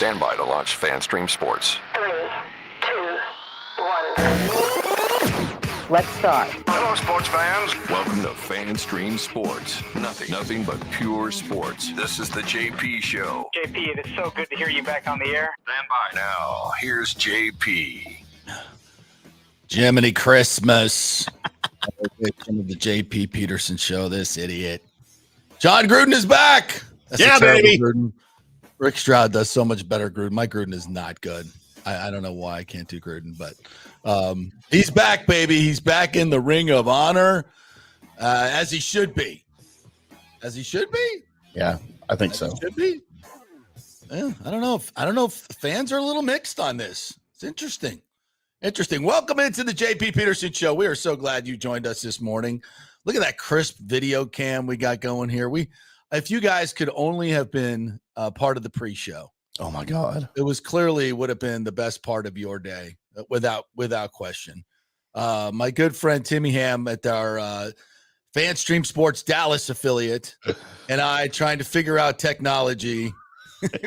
Stand by to launch FanStream Sports. 3, 2, 1. Let's start. Hello, sports fans. Welcome to FanStream Sports. Nothing but pure sports. This is the JP Show. JP, it is so good to hear you back on the air. Stand by. Now, here's JP. Jiminy Christmas. Welcome to the JP Peterson Show. This idiot. John Gruden is back. That's yeah, baby. Gruden. Rick Stroud does so much better Gruden. My Gruden is not good. I don't know why I can't do Gruden, but he's back, baby. He's back in the Ring of Honor, as he should be. As he should be? Yeah, I think so. Should be. Yeah, I don't know if fans are a little mixed on this. It's interesting. Welcome into the JP Peterson Show. We are so glad you joined us this morning. Look at that crisp video cam we got going here. If you guys could only have been part of the pre-show. Oh my God. It was clearly would have been the best part of your day, without question. My good friend Timmy Ham at our FanStream Sports Dallas affiliate and I trying to figure out technology.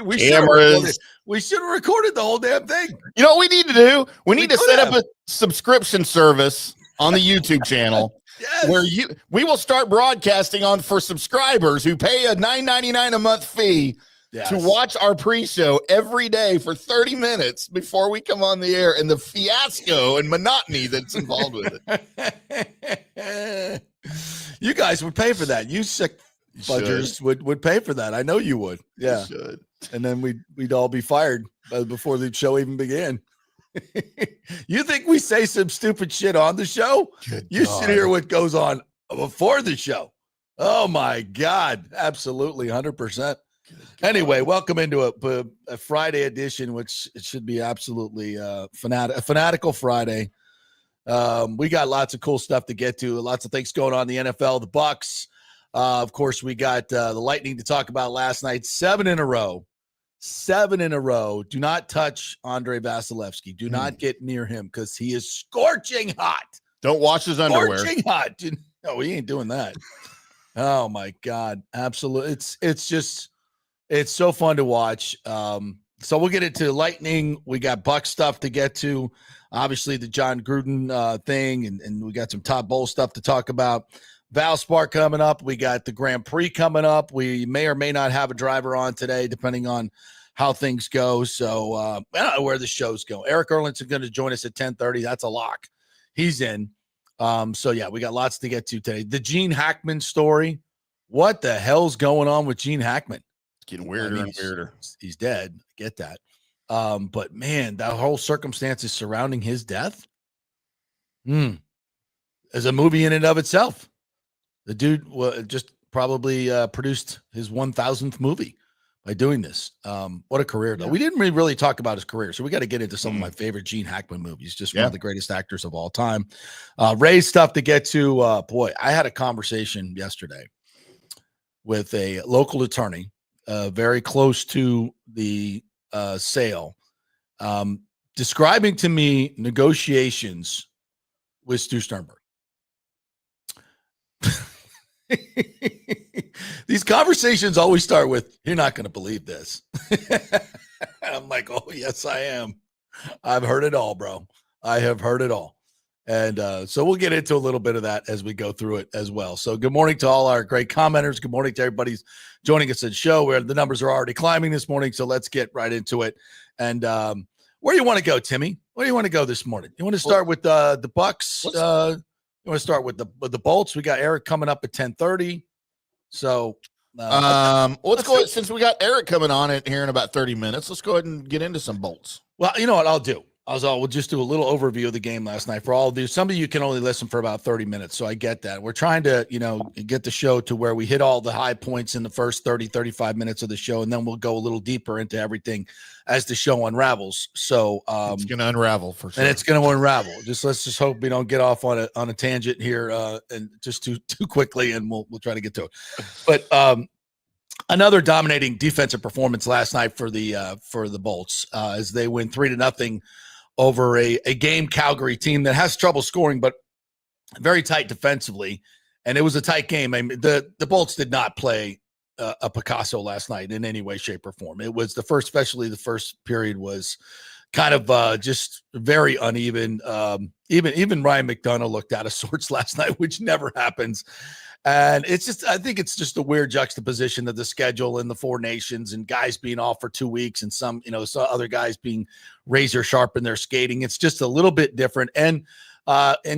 We Cameras. should have recorded the whole damn thing. You know what we need to do? We need to set up a subscription service on the YouTube channel. Yes. Where we will start broadcasting for subscribers who pay a $9.99 a month fee to watch our pre-show every day for 30 minutes before we come on the air, and the fiasco and monotony that's involved with it. You guys would pay for that. You sick budgers would pay for that. I know you would. Yeah. You should. And then we'd all be fired before the show even began. You think we say some stupid shit on the show? You should hear what goes on before the show. Oh my God. Absolutely. 100%. Anyway, welcome into a Friday edition, which it should be absolutely a fanatical Friday. We got lots of cool stuff to get to. Lots of things going on in the NFL, the Bucs. Of course, we got the Lightning to talk about last night. 7 in a row. Do not touch Andre Vasilevsky. Do not get near him because he is scorching hot. Don't wash his underwear. Scorching hot. No, he ain't doing that. Oh my God. Absolutely. It's so fun to watch. So we'll get into Lightning. We got Buck stuff to get to. Obviously the John Gruden thing, and we got some top bowl stuff to talk about. Valspar coming up. We got the Grand Prix coming up. We may or may not have a driver on today, depending on how things go. So I don't know where the show's going. Erik Erlendsson going to join us at 10:30. That's a lock. He's in. So yeah, we got lots to get to today. The Gene Hackman story. What the hell's going on with Gene Hackman? It's getting weirder and weirder. He's dead. I get that. But man, that whole circumstances surrounding his death. Is a movie in and of itself. The dude just probably produced his 1,000th movie by doing this. What a career, though. Yeah. We didn't really talk about his career, so we got to get into some of my favorite Gene Hackman movies. Just one of the greatest actors of all time. Ray's stuff to get to. Boy, I had a conversation yesterday with a local attorney very close to the sale, describing to me negotiations with Stu Sternberg. These conversations always start with, "You're not going to believe this." I'm like, "Oh, yes, I am. I've heard it all, bro. I have heard it all." And so we'll get into a little bit of that as we go through it as well. So good morning to all our great commenters. Good morning to everybody joining us at the show, where the numbers are already climbing this morning. So let's get right into it. And where do you want to go, Timmy? Where do you want to go this morning? You want to start with the Bucs? You want to start with the Bolts? We got Erik coming up at 10:30. So let's go ahead, since we got Erik coming on it here in about 30 minutes. Let's go ahead and get into some Bolts. Well, you know what I'll do? We'll just do a little overview of the game last night for all of you. Some of you can only listen for about 30 minutes, so I get that. We're trying to, get the show to where we hit all the high points in the first 30, 35 minutes of the show, and then we'll go a little deeper into everything as the show unravels. So it's going to unravel for sure. And it's going to unravel. Let's just hope we don't get off on a tangent here and just too quickly, and we'll try to get to it. But another dominating defensive performance last night for the Bolts as they win 3-0 over a game Calgary team that has trouble scoring, but very tight defensively. And it was a tight game. I mean, the Bolts did not play a Picasso last night in any way, shape, or form. It was especially the first period was kind of just very uneven. Even Ryan McDonough looked out of sorts last night, which never happens. And I think it's just a weird juxtaposition of the schedule and the Four Nations and guys being off for 2 weeks and some other guys being razor sharp in their skating. It's just a little bit different. And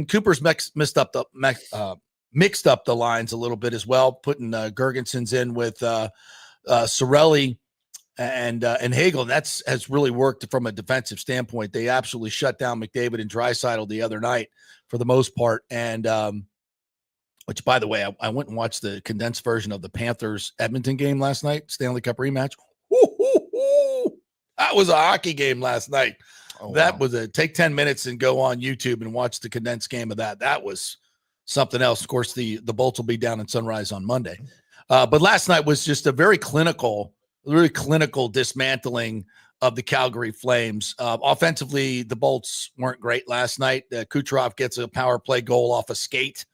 Cooper's mixed up the lines a little bit as well, putting Gergensons in with Cirelli and Hagel. And has really worked from a defensive standpoint. They absolutely shut down McDavid and Draisaitl the other night for the most part. And which, by the way, I went and watched the condensed version of the Panthers Edmonton game last night, Stanley Cup rematch. That was a hockey game last night. Oh, that was take 10 minutes and go on YouTube and watch the condensed game of that. That was something else. Of course, the Bolts will be down in Sunrise on Monday. But last night was just a very clinical dismantling of the Calgary Flames. Offensively, the Bolts weren't great last night. Kucherov gets a power play goal off a skate.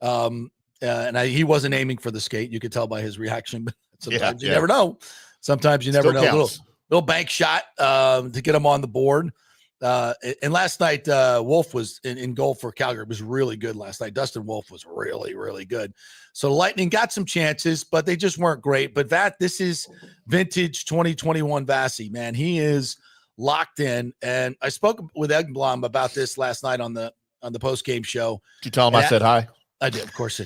He wasn't aiming for the skate. You could tell by his reaction, but sometimes you never know. Sometimes you never know. Little bank shot to get him on the board. And last night, Wolf was in goal for Calgary. It was really good last night. Dustin Wolf was really, really good. So the Lightning got some chances, but they just weren't great. But this is vintage 2021 Vasi, man. He is locked in. And I spoke with Egblom about this last night on the post-game show. Did you tell him I said hi? I did, of course.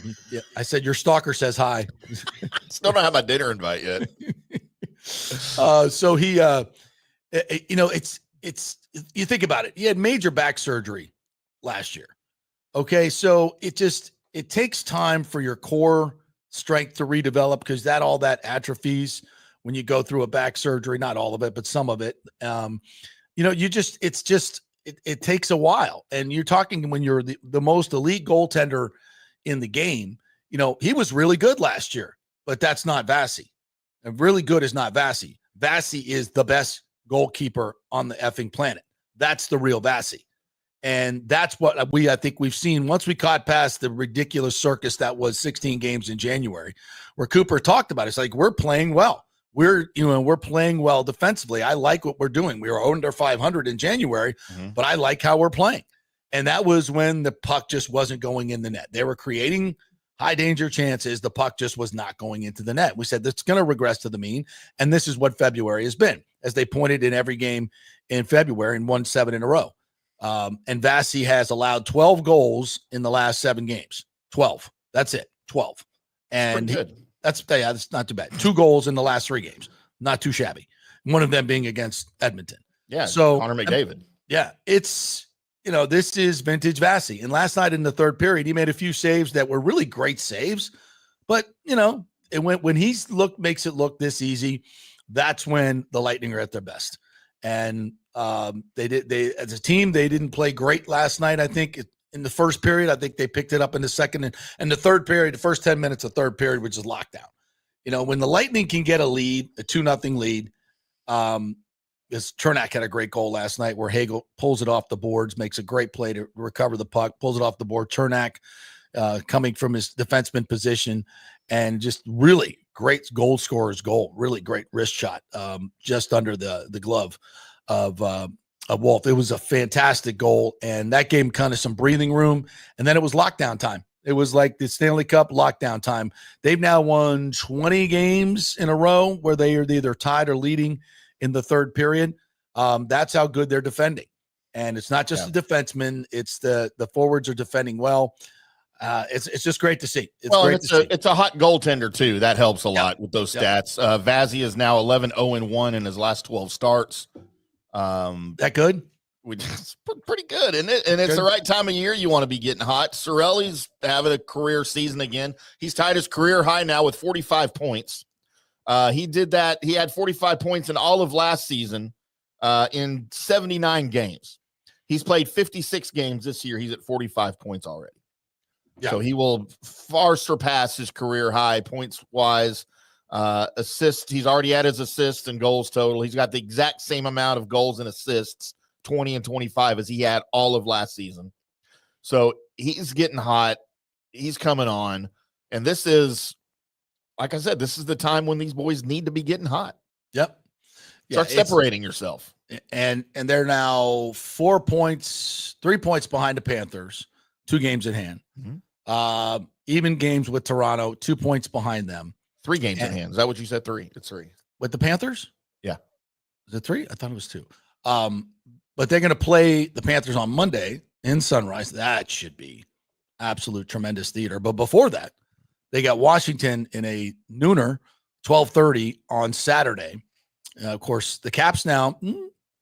I said, your stalker says hi. Still don't have my dinner invite yet. So he, it's you think about it. He had major back surgery last year. Okay, so it takes time for your core strength to redevelop because all that atrophies when you go through a back surgery. Not all of it, but some of it. It takes a while. And you're talking when you're the most elite goaltender in the game. He was really good last year, but that's not Vasi. And really good is not Vasi. Vasi is the best goalkeeper on the effing planet. That's the real Vasi. And that's what I think we've seen once we caught past the ridiculous circus that was 16 games in January, where Cooper talked about it. It's like, we're playing well. We're playing well defensively. I like what we're doing. We were under 500 in January, but I like how we're playing. And that was when the puck just wasn't going in the net. They were creating high danger chances. The puck just was not going into the net. We said that's going to regress to the mean. And this is what February has been, as they pointed in every game in February and won 7 in a row. And Vasi has allowed 12 goals in the last 7 games. 12. That's it. 12. And that's not too bad. 2 goals in the last 3 games. Not too shabby. One of them being against Edmonton. Yeah. So Connor McDavid. It's, this is vintage Vasi. And last night in the third period, he made a few saves that were really great saves. But, when he makes it look this easy, that's when the Lightning are at their best. And they as a team, they didn't play great last night. I think in the first period, I think they picked it up in the second and the third period, the first 10 minutes of third period, which is lockdown. When the Lightning can get a lead, a 2-0 lead, this Chernak had a great goal last night where Hagel pulls it off the boards, makes a great play to recover the puck, pulls it off the board. Chernak coming from his defenseman position and just really great goal scorer's goal, really great wrist shot just under the glove of Wolf. It was a fantastic goal, and that gave him kind of some breathing room. And then it was lockdown time. It was like the Stanley Cup lockdown time. They've now won 20 games in a row where they are either tied or leading in the third period. That's how good they're defending. And it's not just the defensemen, it's the forwards are defending well. It's just great to see. It's a hot goaltender too. That helps a lot with those stats. Vasi is now 11-0-1 in his last 12 starts. That good? It's pretty good, isn't it? And it's the right time of year you want to be getting hot. Cirelli's having a career season again. He's tied his career high now with 45 points. He did that. He had 45 points in all of last season in 79 games. He's played 56 games this year. He's at 45 points already. Yeah. So he will far surpass his career high points-wise. Assists, he's already had his assists and goals total. He's got the exact same amount of goals and assists, 20 and 25, as he had all of last season. So he's getting hot. He's coming on. And this is like I said, this is the time when these boys need to be getting hot. Yep. Start separating yourself. And they're now 3 points behind the Panthers, 2 games at hand. Mm-hmm. Even games with Toronto, 2 points behind them. 3 games at hand. Is that what you said? 3? It's 3. With the Panthers? Yeah. Is it 3? I thought it was 2. But they're going to play the Panthers on Monday in Sunrise. That should be absolute tremendous theater. But before that, they got Washington in a nooner, 12:30 on Saturday. Of course, the Caps now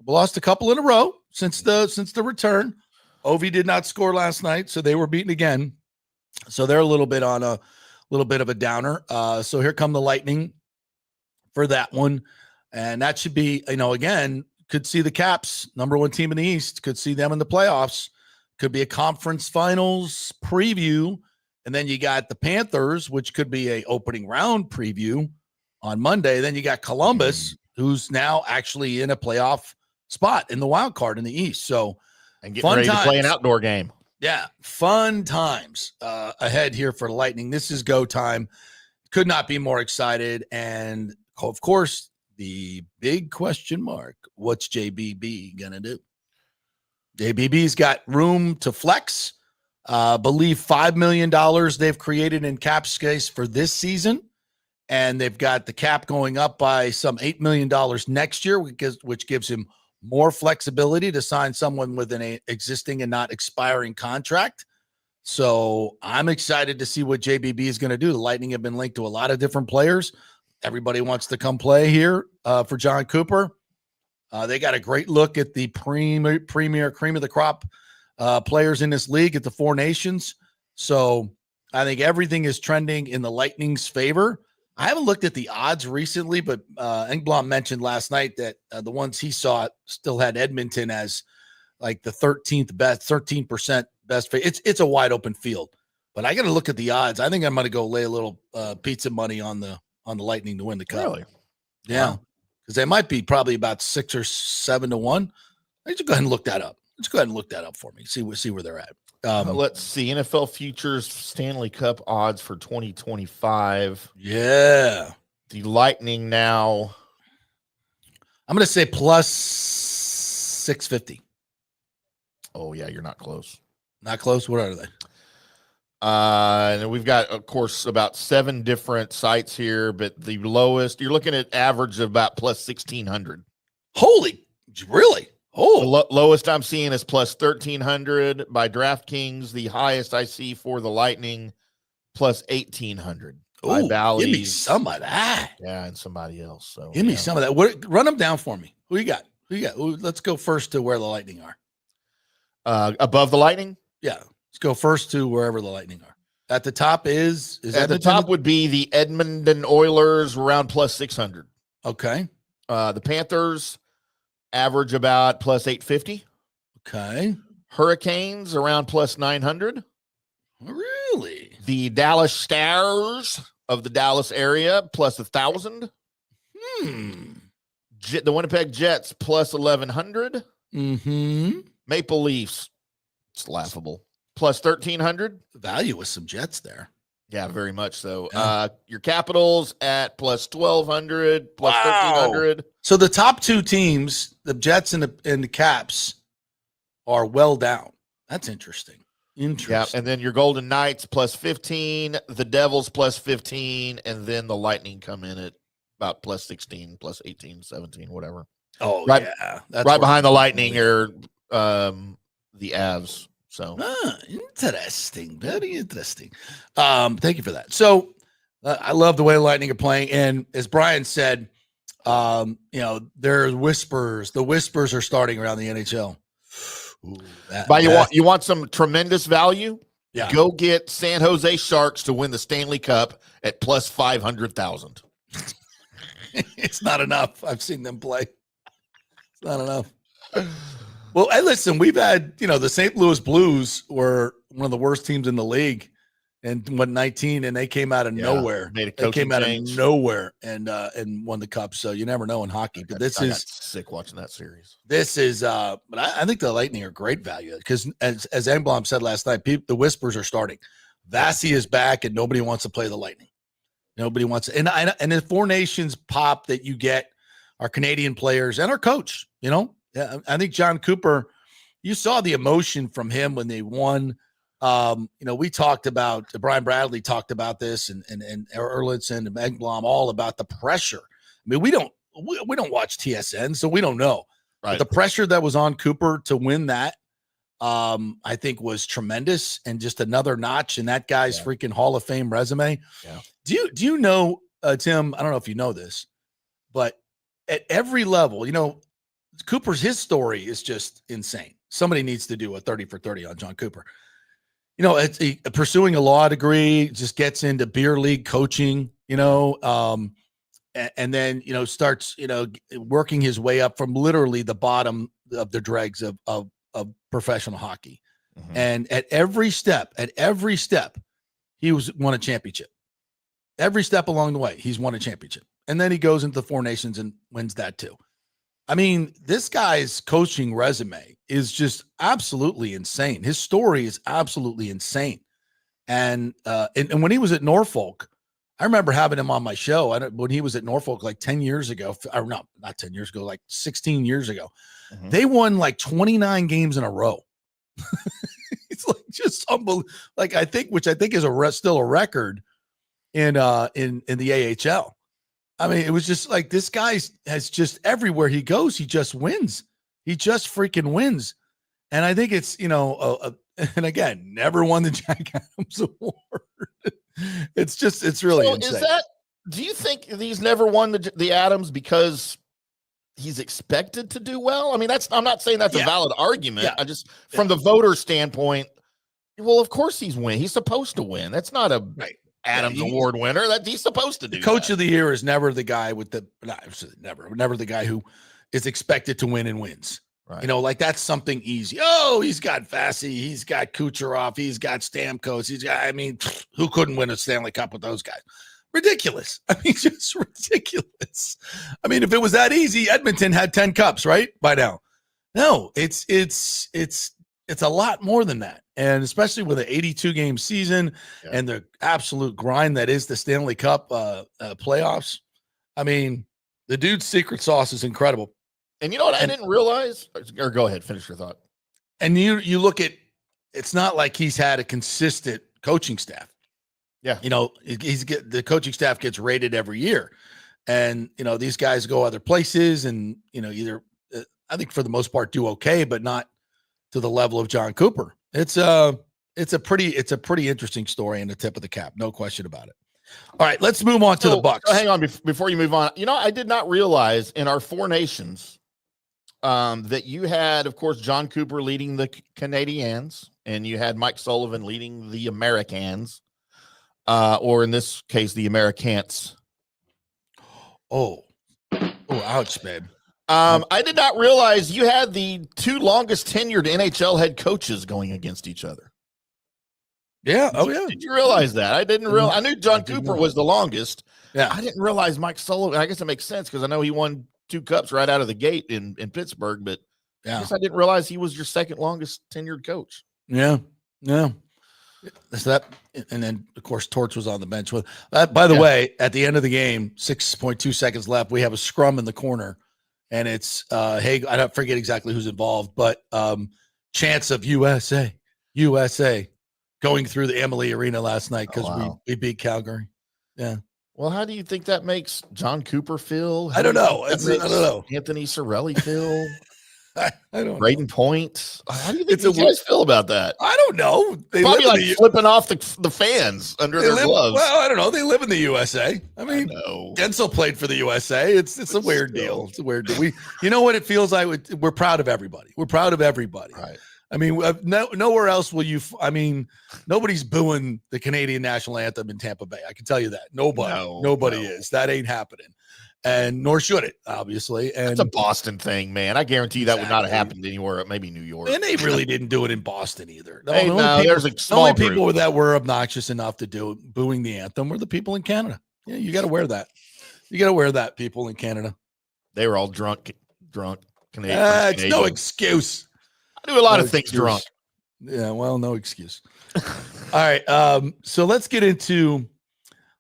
lost a couple in a row since the return. Ovi did not score last night, so they were beaten again. So they're a little bit of a downer. So here come the Lightning for that one. And that should be, again, could see the Caps, number 1 team in the East, could see them in the playoffs. Could be a conference finals preview. And then you got the Panthers, which could be a opening round preview on Monday. Then you got Columbus, who's now actually in a playoff spot in the wild card in the East. So, and getting ready to play an outdoor game. Yeah, fun times ahead here for the Lightning. This is go time. Could not be more excited. And, of course, the big question mark, what's JBB going to do? JBB's got room to flex. Believe $5 million they've created in cap space for this season. And they've got the cap going up by some $8 million next year, which gives him more flexibility to sign someone with an existing and not expiring contract. So I'm excited to see what JBB is going to do. The Lightning have been linked to a lot of different players. Everybody wants to come play here for John Cooper. They got a great look at the premier cream of the crop players in this league at the 4 Nations. So I think everything is trending in the Lightning's favor. I haven't looked at the odds recently, but Engblom mentioned last night that the ones he saw still had Edmonton as like the 13th best, 13% best. It's a wide open field, but I got to look at the odds. I think I'm going to go lay a little pizza money on the Lightning to win the cup. Really? Yeah, because they might be probably about 6 or 7 to 1. Let's go ahead and look that up. Let's go ahead and look that up for me. See where they're at. Let's see. NFL futures Stanley Cup odds for 2025. Yeah. The Lightning now. I'm going to say plus 650. Oh, yeah, you're not close. Not close? What are they? And we've got, of course, about 7 different sites here, but the lowest, you're looking at average of about plus 1,600. Holy, really? Oh, the lowest I'm seeing is plus 1,300 by DraftKings. The highest I see for the Lightning plus 1,800 by Bally's. Give me some of that. Yeah, and somebody else. So give me some of that. Run them down for me. Who you got? Let's go first to where the Lightning are. Above the Lightning? Yeah. Let's go first to wherever the Lightning are. At the top is at the top would be the Edmonton Oilers around plus 600. Okay. The Panthers average about plus 850. Okay. Hurricanes around plus 900. Really? The Dallas Stars of the Dallas area plus 1,000. The Winnipeg Jets plus 1,100. Maple Leafs, it's laughable, plus 1,300. Value with some Jets there. Yeah, very much so. Yeah. Your Capitals at plus 1,200, plus 1,300. So the top 2 teams, the Jets and the Caps, are well down. That's interesting. Yeah, and then your Golden Knights plus 15, the Devils plus 15, and then the Lightning come in at about plus 16, plus 18, 17, whatever. Oh, right, yeah. That's right behind the Lightning are the Avs. So interesting. Very interesting. Thank you for that. So I love the way the Lightning are playing. And as Brian said, there's whispers. The whispers are starting around the NHL. Ooh, but you want some tremendous value? Yeah. Go get San Jose Sharks to win the Stanley Cup at plus 500,000. It's not enough. I've seen them play. It's not enough. Well, hey, listen, we've had, the St. Louis Blues were one of the worst teams in the league and went 19, and they came out of nowhere. They came out of nowhere and won the cup. So you never know in hockey. But I got sick watching that series. This is, but I think the Lightning are great value because, as Engblom said last night, the whispers are starting. Vasi is back, and nobody wants to play the Lightning. Nobody wants it. And the Four Nations pop that you get, our Canadian players and our coach, I think John Cooper, you saw the emotion from him when they won. We talked about, Brian Bradley talked about this, and Erlendsson and Engblom, all about the pressure. I mean, we don't watch TSN, so we don't know. Right. But the pressure that was on Cooper to win that, I think was tremendous, and just another notch in that guy's freaking Hall of Fame resume. Yeah. Do you know, Tim, I don't know if you know this, but at every level, his story is just insane. Somebody needs to do a 30 for 30 on John Cooper. It's pursuing a law degree, just gets into beer league coaching, and then, starts, working his way up from literally the bottom of the dregs of professional hockey. Mm-hmm. And at every step, he won a championship. Every step along the way, he's won a championship. And then he goes into the Four Nations and wins that too. I mean, this guy's coaching resume is just absolutely insane. His story is absolutely insane. And when he was at Norfolk, I remember having him on my show when he was at Norfolk like 10 years ago, or no, not 10 years ago, like 16 years ago. Mm-hmm. They won like 29 games in a row. It's like just unbelievable. Like which I think is still a record in the AHL. I mean, it was just like this guy has just everywhere he goes, he just wins. He just freaking wins. And I think it's, and again, never won the Jack Adams Award. It's really insane. Do you think he's never won the Adams because he's expected to do well? I mean, I'm not saying that's a valid argument. I just, from the voter standpoint, well, of course he's supposed to win. That's not a Adams Award winner. That he's supposed to do. Coach of the year is never the guy never the guy who is expected to win and wins. Right. Like that's something easy. Oh, he's got Vassy, he's got Kucherov, he's got Stamkos, who couldn't win a Stanley Cup with those guys? Ridiculous. I mean, just ridiculous. I mean, if it was that easy, Edmonton had 10 cups, right? By now. No, it's a lot more than that. And especially with an 82-game season and the absolute grind that is the Stanley Cup playoffs. I mean, the dude's secret sauce is incredible. And you know what I didn't realize? Or go ahead, finish your thought. And you look at, it's not like he's had a consistent coaching staff. Yeah. The coaching staff gets rated every year. And, these guys go other places and, either, I think for the most part do okay, but not to the level of John Cooper. It's a pretty interesting story and the tip of the cap. No question about it. All right, let's move on to the Bucs. Hang on before you move on. I did not realize in our Four Nations that you had, of course, John Cooper leading the Canadians, and you had Mike Sullivan leading the Americans, or in this case, the Americans. Oh, ouch, man. I did not realize you had the two longest tenured NHL head coaches going against each other. Yeah. Oh, yeah. Did you realize that? I didn't realize. I knew John Cooper was the longest. Yeah. I didn't realize Mike Sullivan. I guess it makes sense because I know he won 2 cups right out of the gate in Pittsburgh, but I guess I didn't realize he was your second longest tenured coach. Yeah. That's that. And then, of course, Torch was on the bench. With by the way, at the end of the game, 6.2 seconds left, we have a scrum in the corner. And it's, I don't forget exactly who's involved, but chants of USA going through the Emily Arena last night because we beat Calgary. Yeah. Well, how do you think that makes John Cooper feel? I don't know. I don't know. Anthony Cirelli feel? I don't know. Braden Point. How do you think you guys feel about that? I don't know. They probably like flipping off the fans under their gloves. Well, I don't know. They live in the USA. I mean, Gensel played for the USA. It's a weird deal. It's a weird deal. You know what it feels like? We're proud of everybody. We're proud of everybody. Right. I mean, nowhere else will you. Nobody's booing the Canadian national anthem in Tampa Bay. I can tell you that. Nobody is. That ain't happening. And nor should it, obviously. And it's a Boston thing, man. I guarantee you that would not have happened anywhere, maybe New York. And they really didn't do it in Boston either. There's a small only people that were obnoxious enough to do booing the anthem were the people in Canada. Yeah, you got to wear that. You got to wear that, people in Canada. They were all drunk Canadians. It's no excuse. I do a lot of things drunk. Yeah, well, no excuse. All right. So let's get into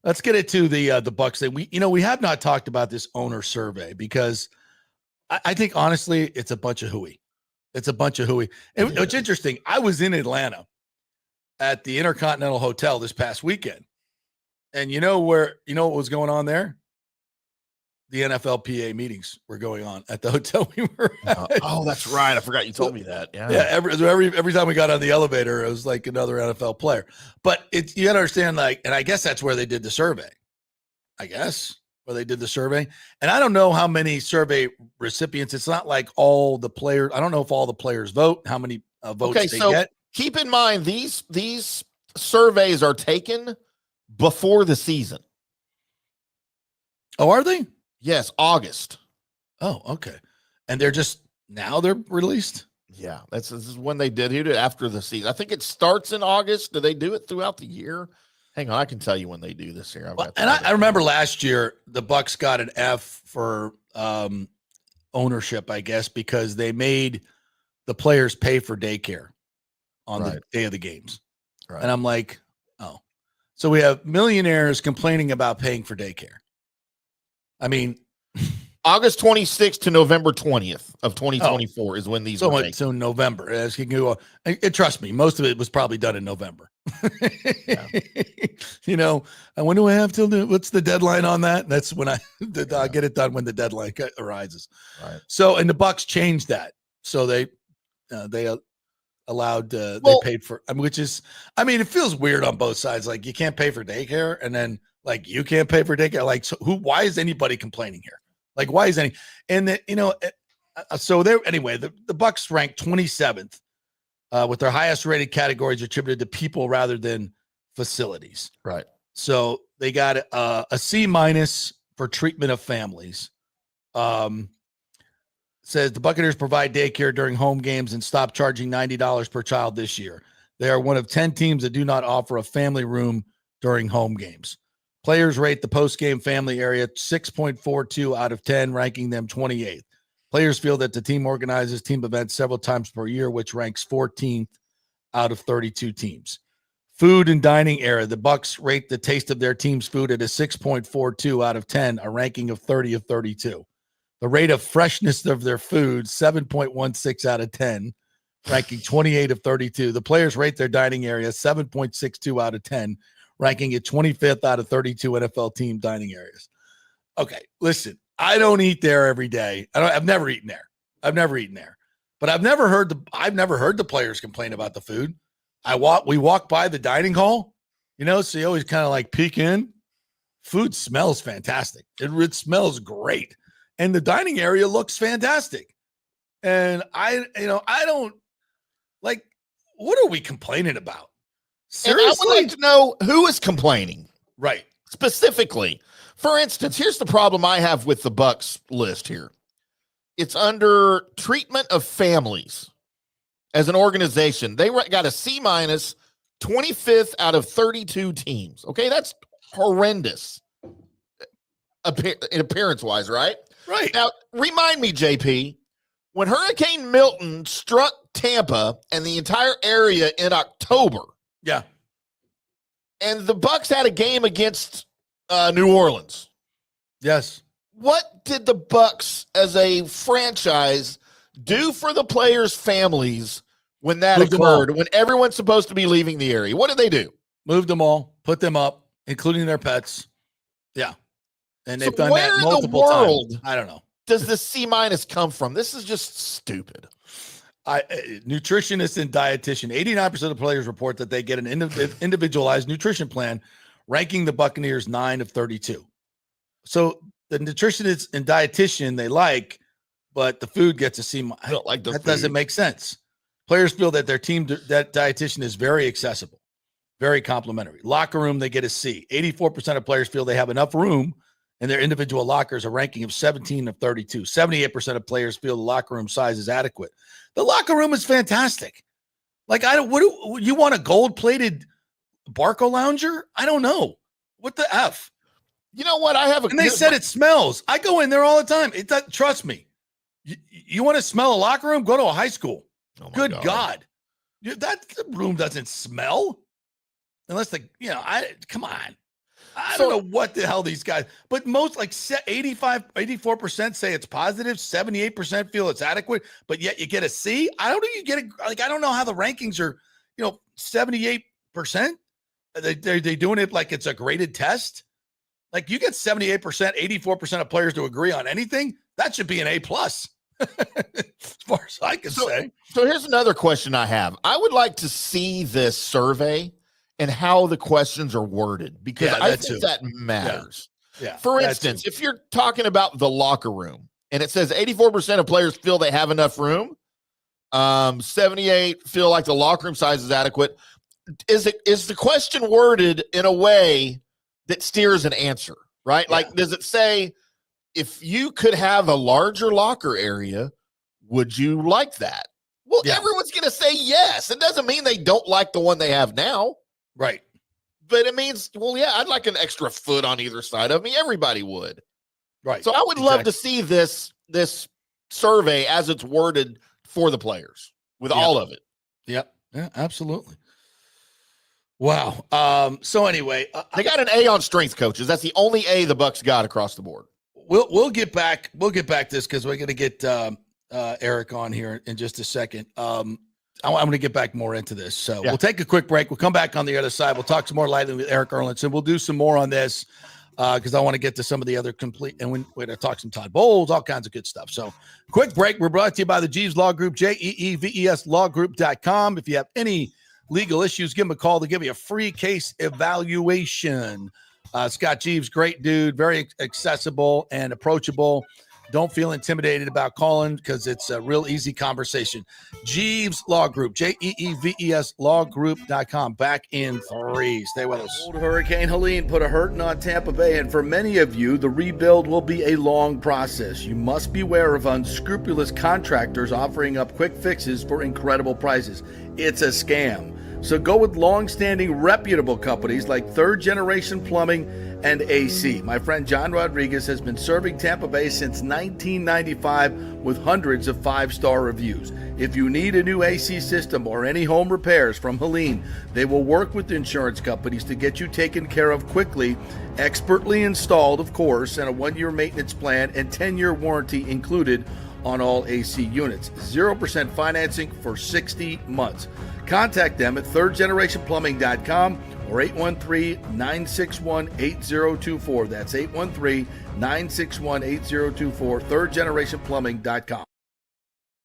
Let's get it to the Bucs thing. We have not talked about this owner survey because I think honestly it's a bunch of hooey. It's a bunch of hooey. It's interesting. I was in Atlanta at the Intercontinental Hotel this past weekend, and you know what was going on there? The NFLPA meetings were going on at the hotel we were at. Oh, that's right. I forgot you told me that. Yeah. Every time we got on the elevator, it was like another NFL player. But you got to understand, and I guess that's where they did the survey. And I don't know how many survey recipients. It's not like all the players. I don't know if all the players vote, how many votes they get. Keep in mind, these surveys are taken before the season. Oh, are they? Yes, August. Oh, okay. And they're released? Yeah, this is when they did it after the season. I think it starts in August. Do they do it throughout the year? Hang on, I can tell you when they do this here. I remember last year the Bucs got an F for ownership, I guess, because they made the players pay for daycare on the day of the games. Right. And I'm like, oh. So we have millionaires complaining about paying for daycare. I mean, August 26th to November 20th of 2024 is when these were taken. So November, as you can go, trust me, most of it was probably done in November. Yeah. When do I have to? What's the deadline on that? That's when I get it done when the deadline arises. Right. So, and the Bucs changed that, so they allowed they paid for. Which is, it feels weird on both sides. Like you can't pay for daycare, and then. Like you can't pay for daycare. Like why is anybody complaining here? Like why is any? And so there anyway. The Bucs ranked 27th with their highest rated categories attributed to people rather than facilities. Right. So they got a C- for treatment of families. Says the Buccaneers provide daycare during home games and stop charging $90 per child this year. They are one of 10 teams that do not offer a family room during home games. Players rate the post-game family area 6.42 out of 10, ranking them 28th. Players feel that the team organizes team events several times per year, which ranks 14th out of 32 teams. Food and dining area, the Bucs rate the taste of their team's food at a 6.42 out of 10, a ranking of 30 of 32. The rate of freshness of their food, 7.16 out of 10, ranking 28 of 32. The players rate their dining area 7.62 out of 10, ranking it 25th out of 32 NFL team dining areas. Okay, listen, I don't eat there every day. I've never eaten there. But I've never heard the players complain about the food. We walk by the dining hall, so you always kind of like peek in. Food smells fantastic. It smells great. And the dining area looks fantastic. And I don't like, what are we complaining about? Seriously? And I would like to know who is complaining. Right. Specifically. For instance, here's the problem I have with the Bucs list here. It's under treatment of families as an organization. They got a C-, 25th out of 32 teams. Okay, that's horrendous in appearance-wise, right? Right. Now, remind me, JP, when Hurricane Milton struck Tampa and the entire area in October, yeah, and the Bucs had a game against New Orleans. Yes. What did the Bucs as a franchise do for the players' families when that occurred, when everyone's supposed to be leaving the area? What did they do? Moved them all, put them up, including their pets. Yeah. And they've done that multiple times. I don't know. Does the C- come from? This is just stupid. Nutritionist and dietitian. 89% of players report that they get an individualized nutrition plan, ranking the Buccaneers 9 of 32. So the nutritionist and dietitian they like, but the food gets a C-. I don't like the that food. Doesn't make sense. Players feel that their team, that dietitian is very accessible, very complimentary. Locker room, they get a C. 84% of players feel they have enough room in their individual lockers, a ranking of 17 of 32. 78% of players feel the locker room size is adequate. The locker room is fantastic. Like, you want a gold-plated Barco lounger? I don't know. What the F? You know what? And they said it smells. I go in there all the time. Trust me. You want to smell a locker room? Go to a high school. Oh Good God. That room doesn't smell. Unless come on. I don't know what the hell these guys, but most like 84% say it's positive, 78% feel it's adequate, but yet you get a C. I don't know. You get it. Like, I don't know how the rankings are, 78%. They doing it like it's a graded test. Like you get 78%, 84% of players to agree on anything. That should be an A+. As far as I can say. So here's another question I have. I would like to see this survey and how the questions are worded, because I think that matters. Yeah. For instance, if you're talking about the locker room and it says 84% of players feel they have enough room, 78 feel like the locker room size is adequate. Is the question worded in a way that steers an answer, right? Yeah. Like, does it say, if you could have a larger locker area, would you like that? Well, everyone's going to say yes. It doesn't mean they don't like the one they have now. Right. But it means, well, yeah, I'd like an extra foot on either side of me. Everybody would. Right. So I would love to see this survey as it's worded for the players with all of it. Yep. Yeah, absolutely. Wow. So anyway, they got an A on strength coaches. That's the only A the Bucs got across the board. We'll get back to this because we're going to get Erik on here in just a second. I'm going to get back more into this. So we'll take a quick break. We'll come back on the other side. We'll talk some more lightly with Erik Erlendsson. We'll do some more on this because I want to get to some of the other complete, and we're going to talk some Todd Bowles, all kinds of good stuff. So quick break. We're brought to you by the Jeeves Law Group, JEEVES lawgroup.com. If you have any legal issues, give them a call to give you a free case evaluation. Scott Jeeves, great dude, very accessible and approachable. Don't feel intimidated about calling because it's a real easy conversation. Jeeves Law Group, JEEVES lawgroup.com. Back in 3. Stay with us. Old Hurricane Helene put a hurting on Tampa Bay, and for many of you, the rebuild will be a long process. You must beware of unscrupulous contractors offering up quick fixes for incredible prices. It's a scam. So go with long-standing, reputable companies like Third Generation Plumbing and AC. My friend John Rodriguez has been serving Tampa Bay since 1995 with hundreds of 5-star reviews. If you need a new AC system or any home repairs from Helene, they will work with insurance companies to get you taken care of quickly, expertly installed, of course, and a 1-year maintenance plan and 10-year warranty included on all AC units. 0% financing for 60 months. Contact them at thirdgenerationplumbing.com or 813-961-8024. That's 813-961-8024, thirdgenerationplumbing.com.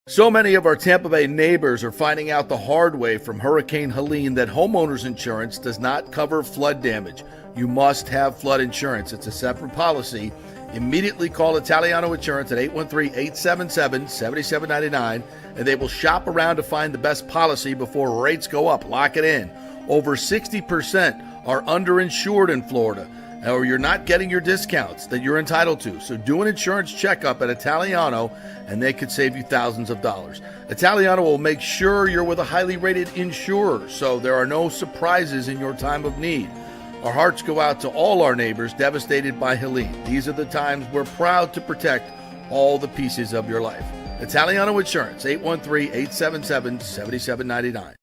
So many of our Tampa Bay neighbors are finding out the hard way from Hurricane Helene that homeowners insurance does not cover flood damage. You must have flood insurance. It's a separate policy. Immediately call Italiano Insurance at 813-877-7799, and they will shop around to find the best policy before rates go up. Lock it in. Over 60% are underinsured in Florida, or you're not getting your discounts that you're entitled to. So do an insurance checkup at Italiano, and they could save you thousands of dollars. Italiano will make sure you're with a highly rated insurer, so there are no surprises in your time of need. Our hearts go out to all our neighbors devastated by Helene. These are the times we're proud to protect all the pieces of your life. Italiano Insurance, 813-877-7799.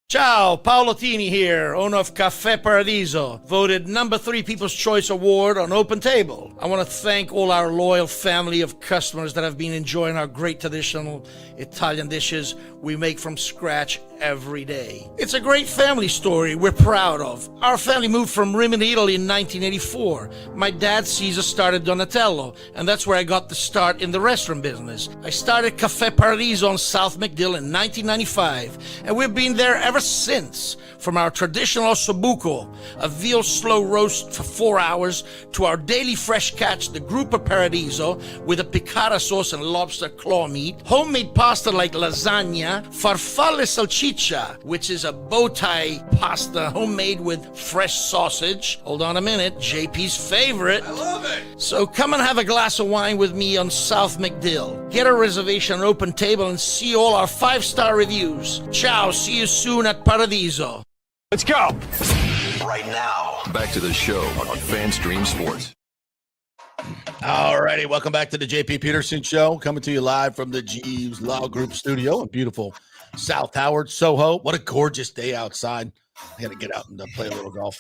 Ciao, Paolo Tini here, owner of Caffè Paradiso, voted number 3 People's Choice Award on Open Table. I want to thank all our loyal family of customers that have been enjoying our great traditional Italian dishes we make from scratch every day. It's a great family story we're proud of. Our family moved from Rimini, Italy in 1984. My dad, Caesar, started Donatello, and that's where I got the start in the restaurant business. I started Caffè Paradiso on South McDill in 1995, and we've been there ever since. From our traditional ossobuco, a veal slow roast for 4 hours, to our daily fresh catch, the Gruppo Paradiso, with a piccata sauce and lobster claw meat, homemade pasta like lasagna, farfalle salchicha, which is a bow tie pasta homemade with fresh sausage. Hold on a minute, JP's favorite. I love it. So come and have a glass of wine with me on South McDill. Get a reservation on Open Table and see all our 5-star reviews. Ciao, see you soon at Paradiso. Let's go. Right now, back to the show on FanStream Sports. All righty, welcome back to the JP Peterson Show, coming to you live from the Jeeves Law Group studio in beautiful South Howard, Soho. What a gorgeous day outside. I got to get out and play a little golf.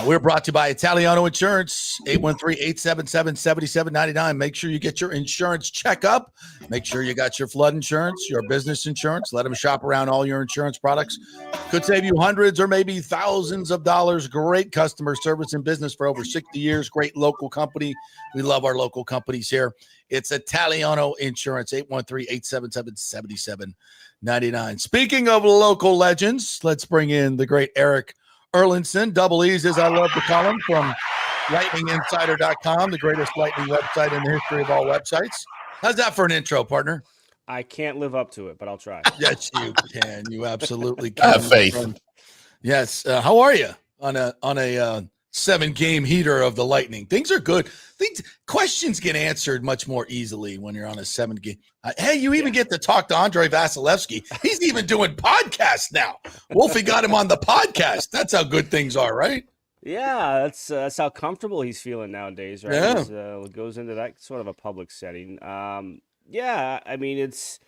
We're brought to you by Italiano Insurance, 813-877-7799. Make sure you get your insurance checkup. Make sure you got your flood insurance, your business insurance. Let them shop around all your insurance products. Could save you hundreds or maybe thousands of dollars. Great customer service in business for over 60 years. Great local company. We love our local companies here. It's Italiano Insurance, 813-877-7799. Speaking of local legends, let's bring in the great Erik Erlendsson, double E's as I love to call him, from lightninginsider.com, the greatest lightning website in the history of all websites. How's that for an intro, partner? I can't live up to it, but I'll try. Yes, you can. You absolutely can. Have faith. Yes. How are you on a 7-game heater of the Lightning? Things are good. Questions get answered much more easily when you're on a 7-game. Hey, you even get to talk to Andrei Vasilevsky. He's even doing podcasts now. Wolfie got him on the podcast. That's how good things are, right? Yeah, that's how comfortable he's feeling nowadays, right? Yeah. It goes into that sort of a public setting. Yeah, I mean, it's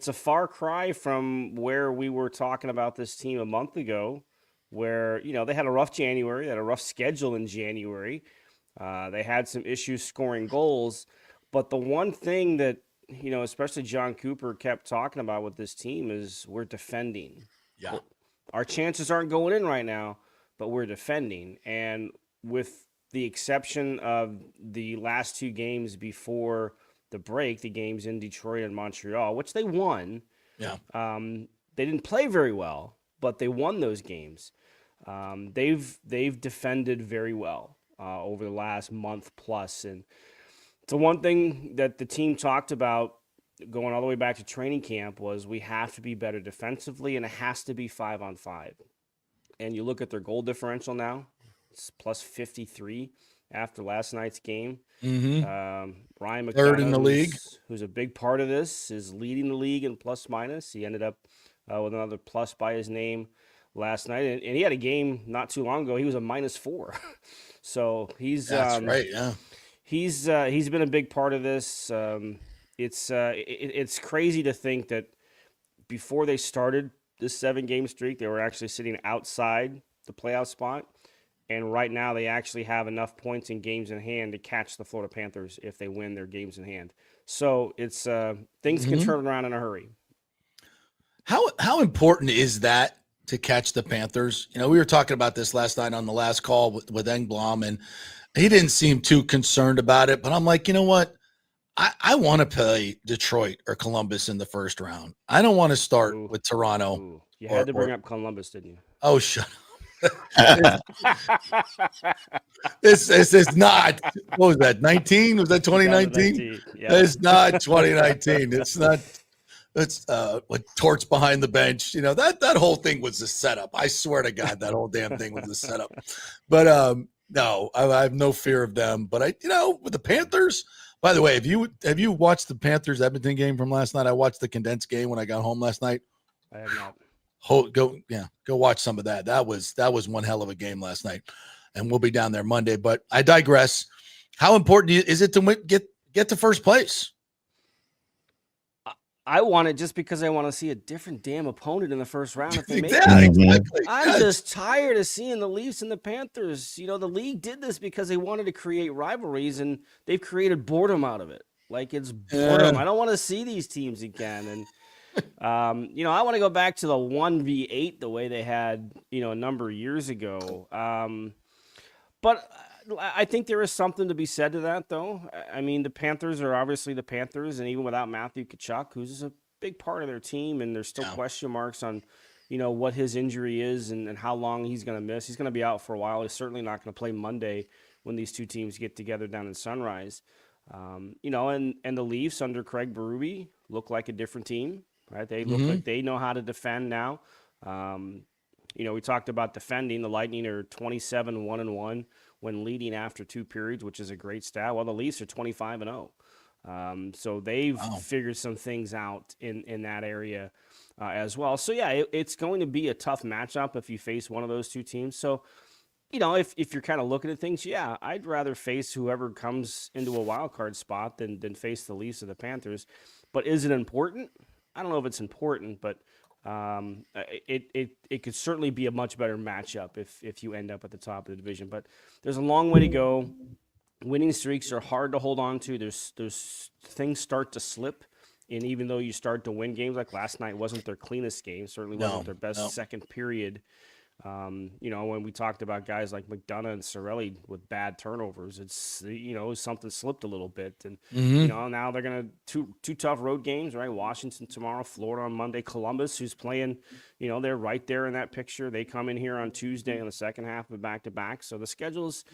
a far cry from where we were talking about this team a month ago, where, they had a rough January, they had a rough schedule in January. They had some issues scoring goals, but the one thing that, especially John Cooper kept talking about with this team is we're defending. Yeah. Our chances aren't going in right now, but we're defending. And with the exception of the last 2 games before the break, the games in Detroit and Montreal, which they won. Yeah. They didn't play very well, but they won those games. They've defended very well over the last month plus, and the one thing that the team talked about going all the way back to training camp was we have to be better defensively, and it has to be 5-on-5. And you look at their goal differential now; it's plus 53 after last night's game. Mm-hmm. Ryan McDonough, third in the league, who's a big part of this, is leading the league in plus minus. He ended up with another plus by his name last night, and he had a game not too long ago. He was a -4, so he's that's right. Yeah, he's been a big part of this. It's crazy to think that before they started this 7-game streak, they were actually sitting outside the playoff spot, and right now they actually have enough points in games in hand to catch the Florida Panthers if they win their games in hand. So it's things can turn around in a hurry. How important is that to catch the Panthers? We were talking about this last night on the last call with Engblom, and he didn't seem too concerned about it. But I'm like, you know what? I want to play Detroit or Columbus in the first round. I don't want to start with Toronto. Ooh. You had to bring up Columbus, didn't you? Oh, shut up. This is not, what was that, 19? Was that 2019? Yeah. It's not 2019. It's not. It's with Torts behind the bench. That whole thing was a setup. I swear to God, that whole damn thing was a setup. But no, I have no fear of them. But with the Panthers. By the way, have you watched the Panthers Edmonton game from last night? I watched the condensed game when I got home last night. I have not. Go watch some of that. That was one hell of a game last night, and we'll be down there Monday. But I digress. How important is it to get to first place? I want it just because I want to see a different damn opponent in the first round. If they make Exactly. I'm just tired of seeing the Leafs and the Panthers. The league did this because they wanted to create rivalries, and they've created boredom out of it. Like, it's boredom. I don't want to see these teams again. And I want to go back to the 1v8 the way they had, a number of years ago. But I think there is something to be said to that, though. I mean, the Panthers are obviously the Panthers, and even without Matthew Tkachuk, who's a big part of their team, and there's still question marks on, what his injury is and how long he's going to miss. He's going to be out for a while. He's certainly not going to play Monday when these two teams get together down in Sunrise. And the Leafs under Craig Berube look like a different team, right? They look like they know how to defend now. We talked about defending. The Lightning are 27-1-1 when leading after 2 periods, which is a great stat. Well, the Leafs are 25-0. So they've figured some things out in that area as well. So, yeah, it's going to be a tough matchup if you face one of those two teams. So, if you're kind of looking at things, yeah, I'd rather face whoever comes into a wild card spot than face the Leafs or the Panthers. But is it important? I don't know if it's important, but It could certainly be a much better matchup if you end up at the top of the division. But there's a long way to go. Winning streaks are hard to hold on to. There's things start to slip. And even though you start to win games, like last night wasn't their cleanest game, certainly wasn't their best second period. When we talked about guys like McDonough and Cirelli with bad turnovers, it's, something slipped a little bit. And, now they're going to two tough road games, right? Washington tomorrow, Florida on Monday, Columbus, who's playing, they're right there in that picture. They come in here on Tuesday in the second half of back-to-back. So the schedule's,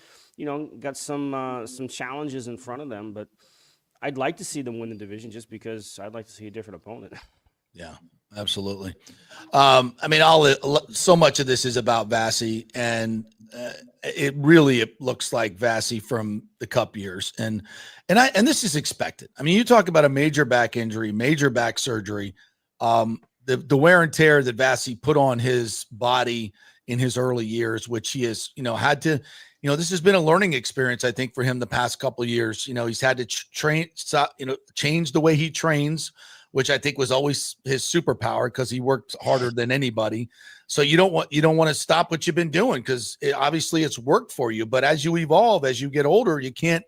got some challenges in front of them, but I'd like to see them win the division just because I'd like to see a different opponent. Yeah, absolutely. So much of this is about Vasi, and it looks like Vasi from the Cup years, and this is expected. I mean, you talk about a major back injury, major back surgery, the wear and tear that Vasi put on his body in his early years, which he has, had to. This has been a learning experience, I think, for him the past couple of years. He's had to change the way he trains, which I think was always his superpower because he worked harder than anybody. So you don't want to stop what you've been doing because obviously it's worked for you. But as you evolve, as you get older, you can't,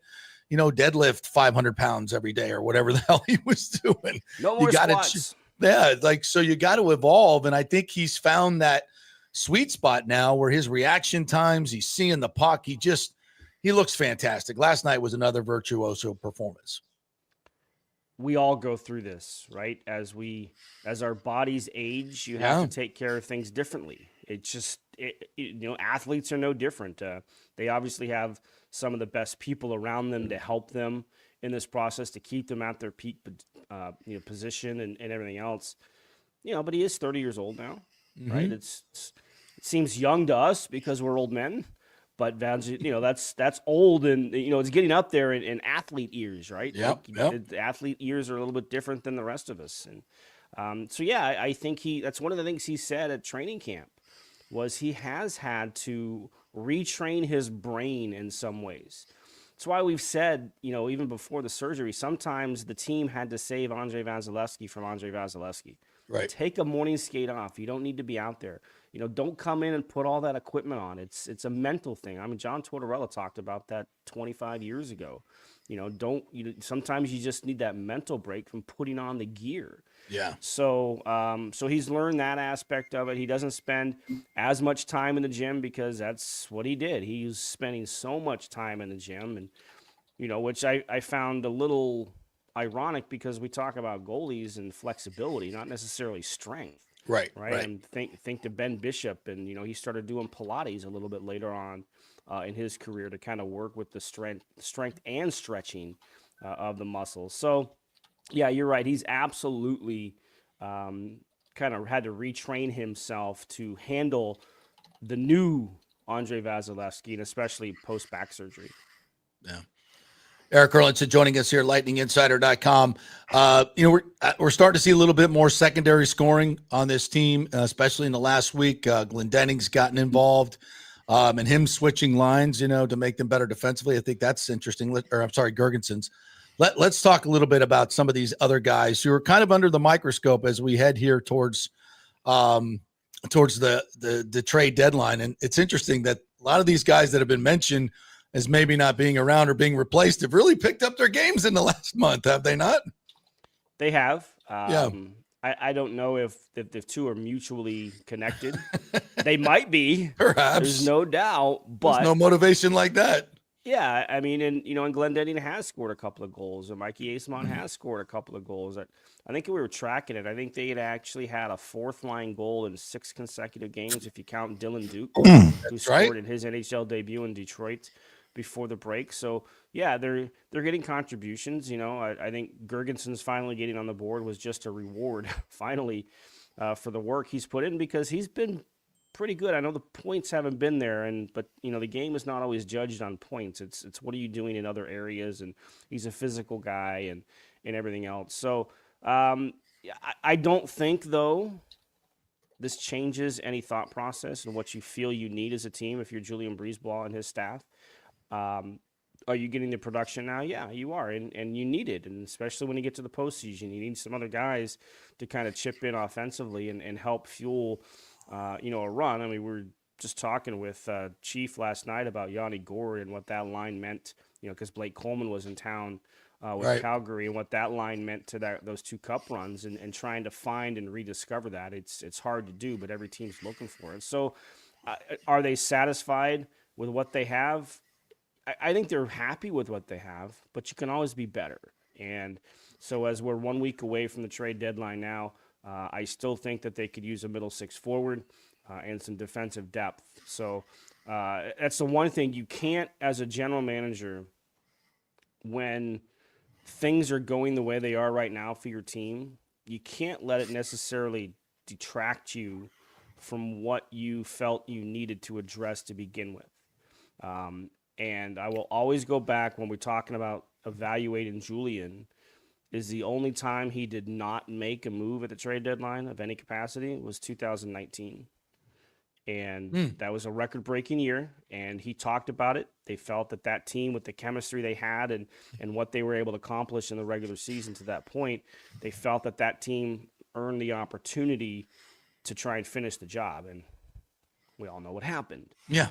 deadlift 500 pounds every day or whatever the hell he was doing. No more squats. So you got to evolve. And I think he's found that sweet spot now where his reaction times, he's seeing the puck. He looks fantastic. Last night was another virtuoso performance. We all go through this, right? As our bodies age, you have to take care of things differently. Athletes are no different. They obviously have some of the best people around them to help them in this process to keep them at their peak, position and everything else. But he is 30 years old now, right? It seems young to us because we're old men. But Vans, that's old, and it's getting up there in athlete years, right? The athlete years are a little bit different than the rest of us, and I think that's one of the things he said at training camp was he has had to retrain his brain in some ways. That's why we've said, even before the surgery, sometimes the team had to save Andrei Vasilevskiy from Andrei Vasilevskiy. Right. Take a morning skate off. You don't need to be out there. Don't come in and put all that equipment on. It's a mental thing. I mean, John Tortorella talked about that 25 years ago. Sometimes you just need that mental break from putting on the gear. Yeah. So he's learned that aspect of it. He doesn't spend as much time in the gym because that's what he did. He was spending so much time in the gym, and which I found a little ironic because we talk about goalies and flexibility, not necessarily strength. Right. And think to Ben Bishop, and he started doing Pilates a little bit later on in his career to kind of work with the strength and stretching of the muscles. So, yeah, you're right. He's absolutely kind of had to retrain himself to handle the new Andrei Vasilevskiy, and especially post back surgery. Yeah. Erik Erlendsson joining us here at lightninginsider.com. We're starting to see a little bit more secondary scoring on this team, especially in the last week. Glendening's gotten involved and him switching lines, to make them better defensively. I think that's interesting. Gergensen's. Let's talk a little bit about some of these other guys who are kind of under the microscope as we head here towards the trade deadline. And it's interesting that a lot of these guys that have been mentioned as maybe not being around or being replaced have really picked up their games in the last month, have they not? They have. I don't know if the two are mutually connected. They might be. Perhaps. There's no doubt. But there's no motivation like that. Yeah, I mean, and Glendening has scored a couple of goals, and Mikey Eisman has scored a couple of goals. I think we were tracking it. I think they had actually had a fourth line goal in 6 consecutive games, if you count Dylan Duke, who scored in his NHL debut in Detroit before the break. So yeah, they're getting contributions. I think Gergensen's finally getting on the board was just a reward, finally, for the work he's put in because he's been pretty good. I know the points haven't been there, but the game is not always judged on points. It's what are you doing in other areas, and he's a physical guy and everything else. So I don't think though this changes any thought process and what you feel you need as a team if you're Julian Breezeball and his staff. Are you getting the production now? Yeah, you are, and you need it, and especially when you get to the postseason, you need some other guys to kind of chip in offensively and help fuel, a run. I mean, we were just talking with Chief last night about Yanni Gord and what that line meant, because Blake Coleman was in town with Calgary, and what that line meant to those 2 cup runs, and trying to find and rediscover that. It's hard to do, but every team's looking for it. So are they satisfied with what they have? I think they're happy with what they have, but you can always be better. And so as we're 1 week away from the trade deadline now, I still think that they could use a middle 6 forward and some defensive depth. So that's the one thing you can't, as a general manager, when things are going the way they are right now for your team, you can't let it necessarily detract you from what you felt you needed to address to begin with. And I will always go back when we're talking about evaluating Julian, is the only time he did not make a move at the trade deadline of any capacity was 2019. And that was a record-breaking year, and he talked about it. They felt that team, with the chemistry they had and what they were able to accomplish in the regular season to that point, they felt that team earned the opportunity to try and finish the job. And we all know what happened. Yeah.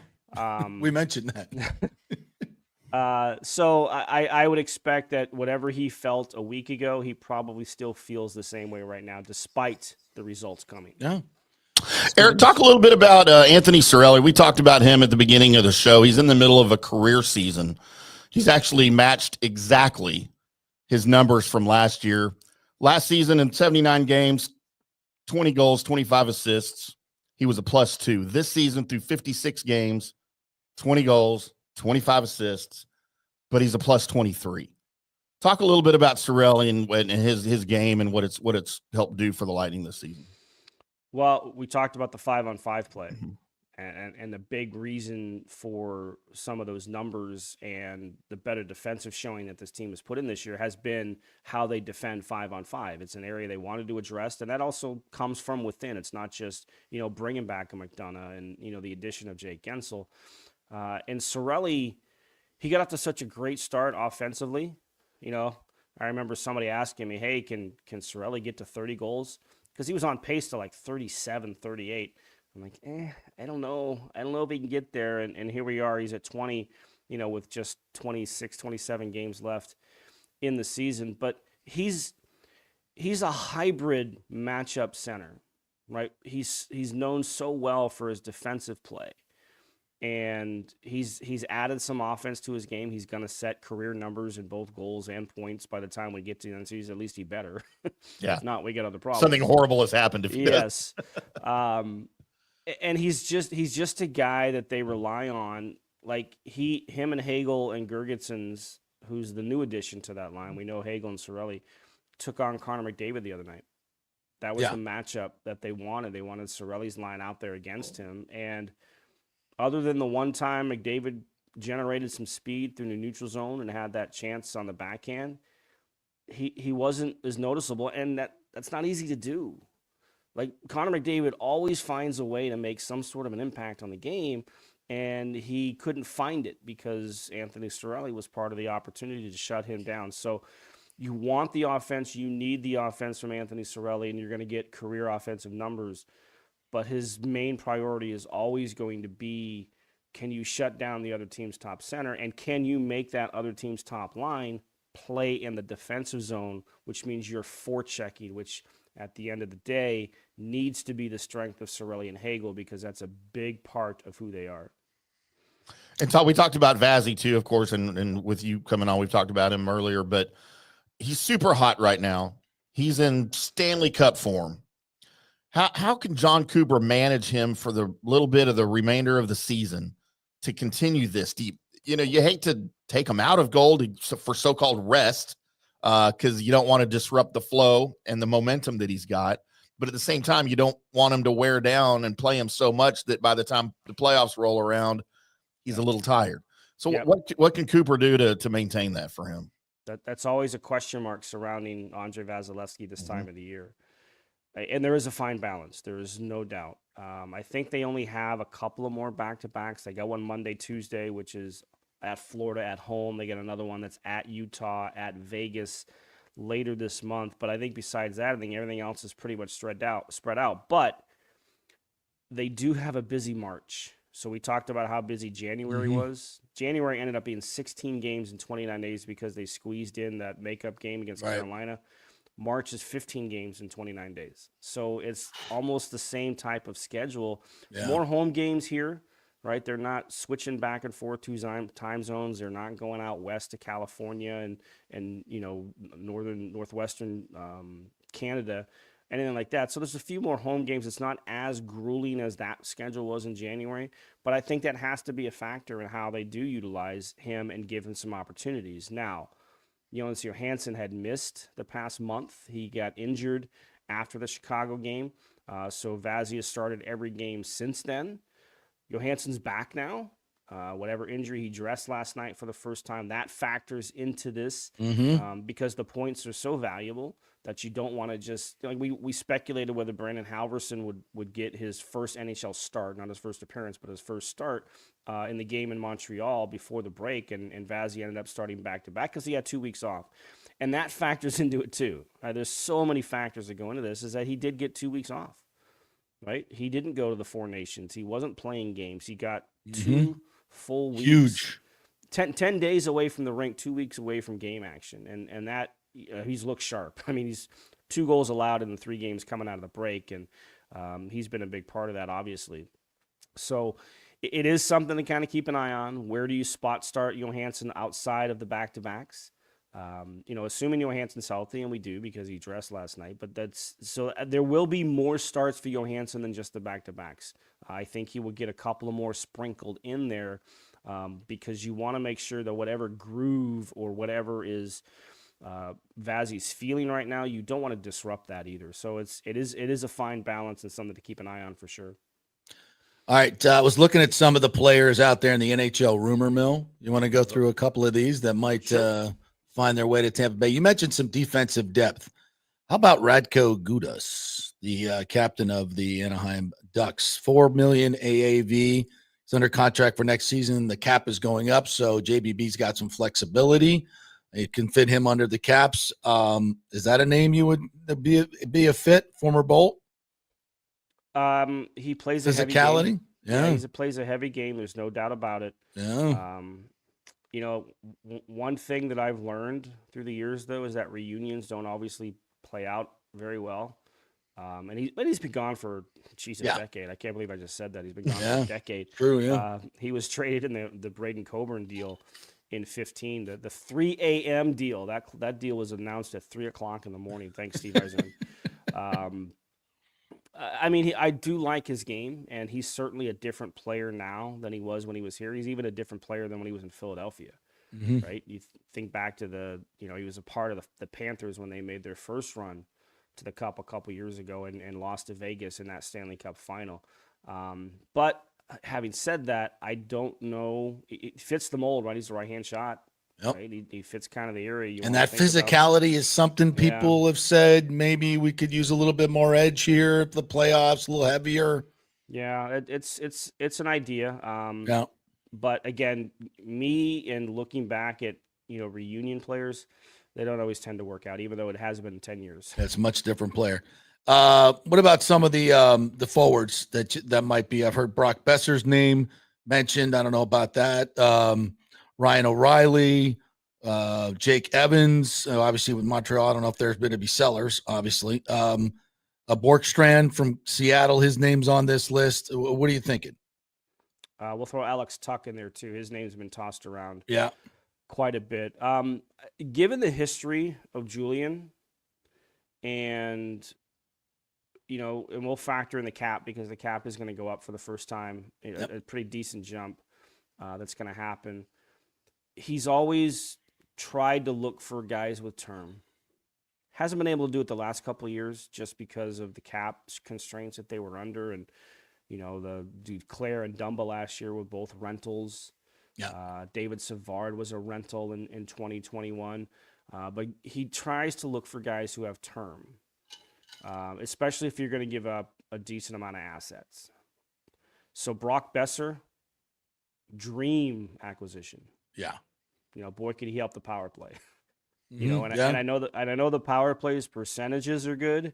We mentioned that. So I would expect that whatever he felt a week ago, he probably still feels the same way right now, despite the results coming. Yeah. Eric, talk a little bit about Anthony Cirelli. We talked about him at the beginning of the show. He's in the middle of a career season. He's actually matched exactly his numbers from last year. Last season in 79 games, 20 goals, 25 assists. He was a +2. This season through 56 games, 20 goals, 25 assists, but he's a +23. Talk a little bit about Cirelli and his game and what it's helped do for the Lightning this season. Well, we talked about the 5-on-5 play, and the big reason for some of those numbers and the better defensive showing that this team has put in this year has been how they defend 5-on-5. It's an area they wanted to address, and that also comes from within. It's not just, bringing back a McDonough and, the addition of Jake Gensel. And Cirelli, he got off to such a great start offensively. I remember somebody asking me, hey, can Cirelli get to 30 goals? Because he was on pace to like 37, 38. I'm like, I don't know. I don't know if he can get there. And here we are. He's at 20, with just 26, 27 games left in the season. But he's a hybrid matchup center, right? He's known so well for his defensive play. And he's added some offense to his game. He's going to set career numbers in both goals and points by the time we get to the end season. At least he better. Yeah. If not, we get other problems. Something horrible has happened if he yes. And he's just a guy that they rely on. Like him and Hagel and Gergensons, who's the new addition to that line. We know Hagel and Cirelli took on Connor McDavid the other night. That was the matchup that they wanted. They wanted Cirelli's line out there against him. And other than the one time McDavid generated some speed through the neutral zone and had that chance on the backhand, he wasn't as noticeable, and that's not easy to do. Like, Connor McDavid always finds a way to make some sort of an impact on the game, and he couldn't find it because Anthony Cirelli was part of the opportunity to shut him down. So you want the offense, you need the offense from Anthony Cirelli, and you're going to get career offensive numbers. But his main priority is always going to be, can you shut down the other team's top center, and can you make that other team's top line play in the defensive zone, which means you're forechecking, which at the end of the day needs to be the strength of Cirelli and Hagel, because that's a big part of who they are. And so we talked about Vazzy too, of course, and with you coming on, we've talked about him earlier, but he's super hot right now. He's in Stanley Cup form. How can John Cooper manage him for the little bit of the remainder of the season to continue this deep? You hate to take him out of goal for so-called rest because you don't want to disrupt the flow and the momentum that he's got. But at the same time, you don't want him to wear down and play him so much that by the time the playoffs roll around, he's a little tired. So what can Cooper do to maintain that for him? That's always a question mark surrounding Andre Vasilevsky this time of the year. And there is a fine balance. There is no doubt. I think they only have a couple of more back-to-backs. They got one Monday, Tuesday, which is at Florida at home. They get another one that's at Utah, at Vegas later this month. But I think besides that, I think everything else is pretty much spread out. But they do have a busy March. So we talked about how busy January was. January ended up being 16 games in 29 days because they squeezed in that makeup game against Carolina. March is 15 games in 29 days. So it's almost the same type of schedule. Yeah. More home games here, right? They're not switching back and forth to time zones. They're not going out west to California and northwestern Canada, anything like that. So there's a few more home games. It's not as grueling as that schedule was in January, but I think that has to be a factor in how they do utilize him and give him some opportunities. Now, Jonas Johansson had missed the past month. He got injured after the Chicago game. So Vazzy has started every game since then. Johansson's back now. Whatever injury he dressed last night for the first time, that factors into this because the points are so valuable that you don't want to just, like we speculated whether Brandon Halverson would get his first NHL start, not his first appearance, but his first start in the game in Montreal before the break, and Vazzy ended up starting back-to-back because he had 2 weeks off. And that factors into it too. There's so many factors that go into this, is that he did get 2 weeks off, right? He didn't go to the Four Nations. He wasn't playing games. He got 2 full weeks. Huge. 10 days away from the rink, 2 weeks away from game action. And that, he's looked sharp. I mean, he's 2 goals allowed in the 3 games coming out of the break, and he's been a big part of that, obviously. So it is something to kind of keep an eye on. Where do you spot start Johansson outside of the back-to-backs? Assuming Johansson's healthy, and we do because he dressed last night, but there will be more starts for Johansson than just the back-to-backs. I think he will get a couple of more sprinkled in there because you want to make sure that whatever groove or whatever is Vazzy's feeling right now, you don't want to disrupt that either. So it is a fine balance and something to keep an eye on for sure. All right, I was looking at some of the players out there in the NHL rumor mill. You want to go through a couple of these that might find their way to Tampa Bay? You mentioned some defensive depth. How about Radko Gudas, the captain of the Anaheim Ducks? $4 million AAV. He's under contract for next season. The cap is going up, so JBB's got some flexibility. It can fit him under the caps. Is that a name you would be a fit, former Bolt? He plays a heavy game. Yeah, he plays a heavy game. There's no doubt about it. Yeah. One thing that I've learned through the years, though, is that reunions don't obviously play out very well. And he's been gone for a decade. I can't believe I just said that. He's been gone for a decade. True, yeah. He was traded in the Braden Coburn deal in 2015. The 3 a.m. deal. That deal was announced at 3 o'clock in the morning. Thanks, Steve Eisenman. I do like his game, and he's certainly a different player now than he was when he was here. He's even a different player than when he was in Philadelphia, right? You think back to he was a part of the Panthers when they made their first run to the Cup a couple years ago and lost to Vegas in that Stanley Cup final. But having said that, I don't know. It fits the mold, right? He's a right-hand shot. Yep. Right? He fits kind of the area. And that physicality is something people have said maybe we could use a little bit more edge here at the playoffs, a little heavier. Yeah, it's an idea. But again, me and looking back at reunion players, they don't always tend to work out, even though it has been 10 years. That's a much different player. What about some of the forwards that might be? I've heard Brock Besser's name mentioned. I don't know about that. Ryan O'Reilly, Jake Evans, obviously with Montreal. I don't know if there's going to be sellers, obviously. A Borkstrand from Seattle, his name's on this list. What are you thinking? We'll throw Alex Tuck in there too. His name's been tossed around quite a bit. Given the history of Julian and we'll factor in the cap because the cap is going to go up for the first time, a pretty decent jump that's going to happen. He's always tried to look for guys with term. Hasn't been able to do it the last couple of years just because of the cap constraints that they were under. And, the dude Claire and Dumba last year were both rentals. Yeah. David Savard was a rental in 2021. But he tries to look for guys who have term, especially if you're going to give up a decent amount of assets. So Brock Besser, dream acquisition. Yeah. Boy, could he help the power play. Mhm. And I know the power plays percentages are good.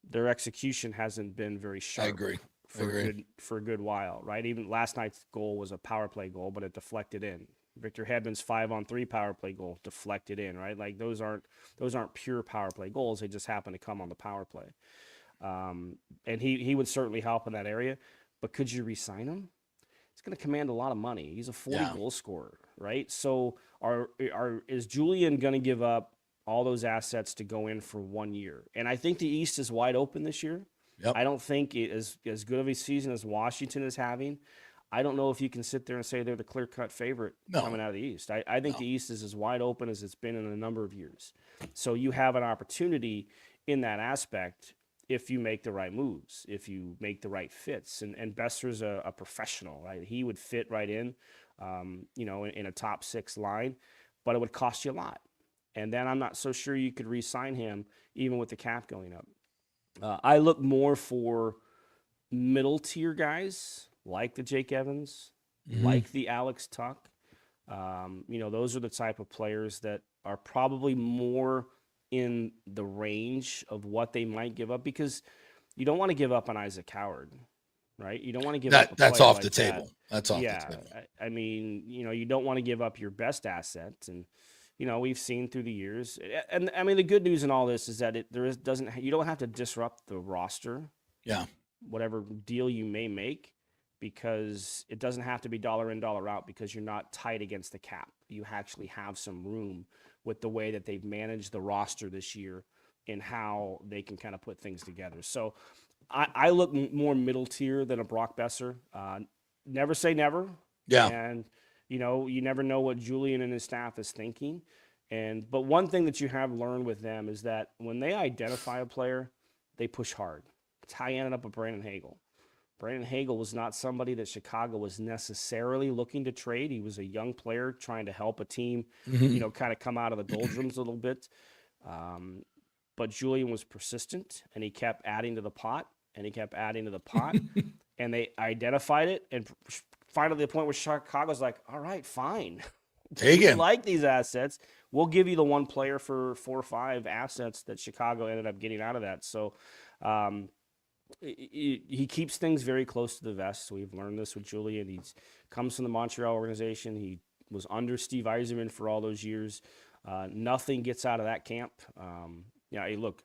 Their execution hasn't been very sharp. I agree. For a good while, right? Even last night's goal was a power play goal, but it deflected in. Victor Hedman's 5-on-3 power play goal deflected in, right? Like those aren't pure power play goals. They just happen to come on the power play. And he would certainly help in that area. But could you re-sign him? He's going to command a lot of money. He's a 40 goal scorer, right? So is Julian going to give up all those assets to go in for 1 year? And I think the East is wide open this year. Yep. I don't think it is as good of a season as Washington is having. I don't know if you can sit there and say they're the clear-cut favorite coming out of the East. I think the East is as wide open as it's been in a number of years. So you have an opportunity in that aspect if you make the right moves, if you make the right fits. And Besser's a professional, right? He would fit right in, in a top 6 line, but it would cost you a lot. And then I'm not so sure you could re-sign him even with the cap going up. I look more for middle-tier guys like the Jake Evans, like the Alex Tuck. Those are the type of players that are probably more in the range of what they might give up, because you don't want to give up on Isaac Howard, right? You don't want to give up. That's off the table. That's off the table. I mean, you don't want to give up your best asset, and we've seen through the years. And I mean, the good news in all this is that you don't have to disrupt the roster. Yeah. Whatever deal you may make, because it doesn't have to be dollar in, dollar out, because you're not tight against the cap. You actually have some room with the way that they've managed the roster this year and how they can kind of put things together. So I look more middle tier than a Brock Besser. Never say never. Yeah. And, you never know what Julian and his staff is thinking. But one thing that you have learned with them is that when they identify a player, they push hard. It's how you ended up with Brandon Hagel. Brandon Hagel was not somebody that Chicago was necessarily looking to trade. He was a young player trying to help a team, kind of come out of the doldrums a little bit. But Julian was persistent, and he kept adding to the pot, and and they identified it, and finally the point where Chicago's like, all right, fine. We like these assets. We'll give you the one player for 4 or 5 assets that Chicago ended up getting out of that. So, he keeps things very close to the vest. We've learned this with Julian. He comes from the Montreal organization. He was under Steve Yzerman for all those years. Nothing gets out of that camp. Hey, look,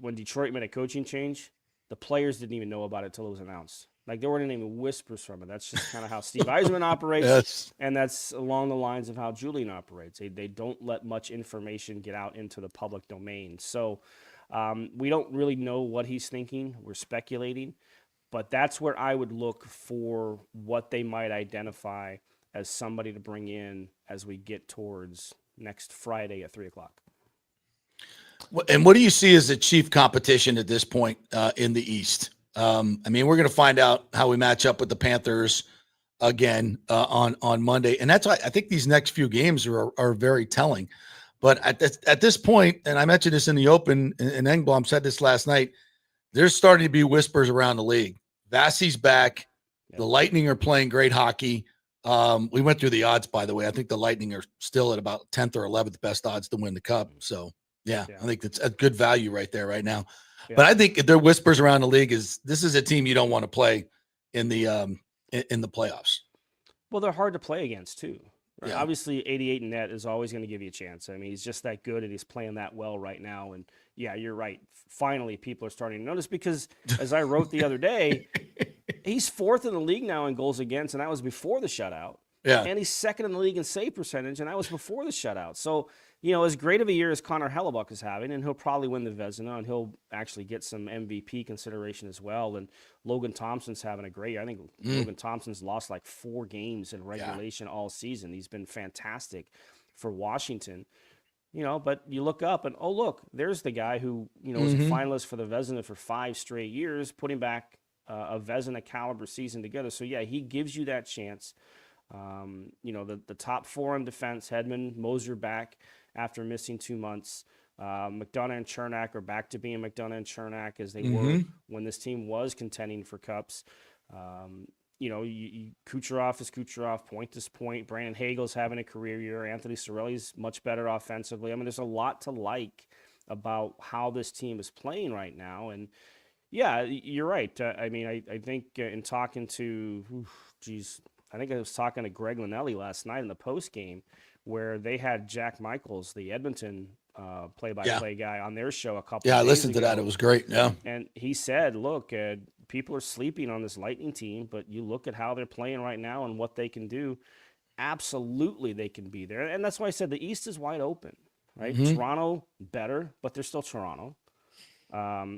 when Detroit made a coaching change, the players didn't even know about it until it was announced. Like, there weren't even whispers from it. That's just kind of how Steve Yzerman operates, yes. And that's along the lines of how Julian operates. They don't let much information get out into the public domain. So, we don't really know what he's thinking. We're speculating, but that's where I would look for what they might identify as somebody to bring in as we get towards next Friday at 3:00. And what do you see as the chief competition at this point in the East? I mean, we're going to find out how we match up with the Panthers again on Monday, and that's why I think these next few games are very telling. But at this point, and I mentioned this in the open, and Engblom said this last night, there's starting to be whispers around the league. Vassie's back. Yep. The Lightning are playing great hockey. We went through the odds, by the way. I think the Lightning are still at about 10th or 11th best odds to win the Cup. So, yeah. I think that's a good value right there right now. Yeah. But I think there are whispers around the league this is a team you don't want to play in the playoffs. Well, they're hard to play against, too. Right? Yeah. Obviously, 88 in net is always going to give you a chance. I mean, he's just that good, and he's playing that well right now. And, yeah, you're right. Finally, people are starting to notice because, as I wrote the other day, he's 4th in the league now in goals against, and that was before the shutout. Yeah. And he's 2nd in the league in save percentage, and that was before the shutout. So, as great of a year as Connor Hellebuck is having, and he'll probably win the Vezina, and he'll actually get some MVP consideration as well. And Logan Thompson's having a great year. I think Logan Thompson's lost like 4 games in regulation all season. He's been fantastic for Washington. But you look up and, oh, look, there's the guy who, was a finalist for the Vezina for 5 straight years, putting back a Vezina caliber season together. So, yeah, he gives you that chance. The top 4 on defense, Hedman, Moser back after missing 2 months. McDonough and Chernak are back to being McDonough and Chernak as they were when this team was contending for cups. Kucherov is Kucherov, point is point. Brandon Hagel's having a career year. Anthony Cirelli's much better offensively. I mean, there's a lot to like about how this team is playing right now. And yeah, you're right. I think in talking to, I think I was talking to Greg Linnelli last night in the post game where they had Jack Michaels, the Edmonton play-by-play guy, on their show a couple. Yeah, of I days listened ago. to that. It was great. Yeah, and he said, "Look, people are sleeping on this Lightning team, but you look at how they're playing right now and what they can do. Absolutely, they can be there, and that's why I said the East is wide open. Right, Toronto better, but they're still Toronto.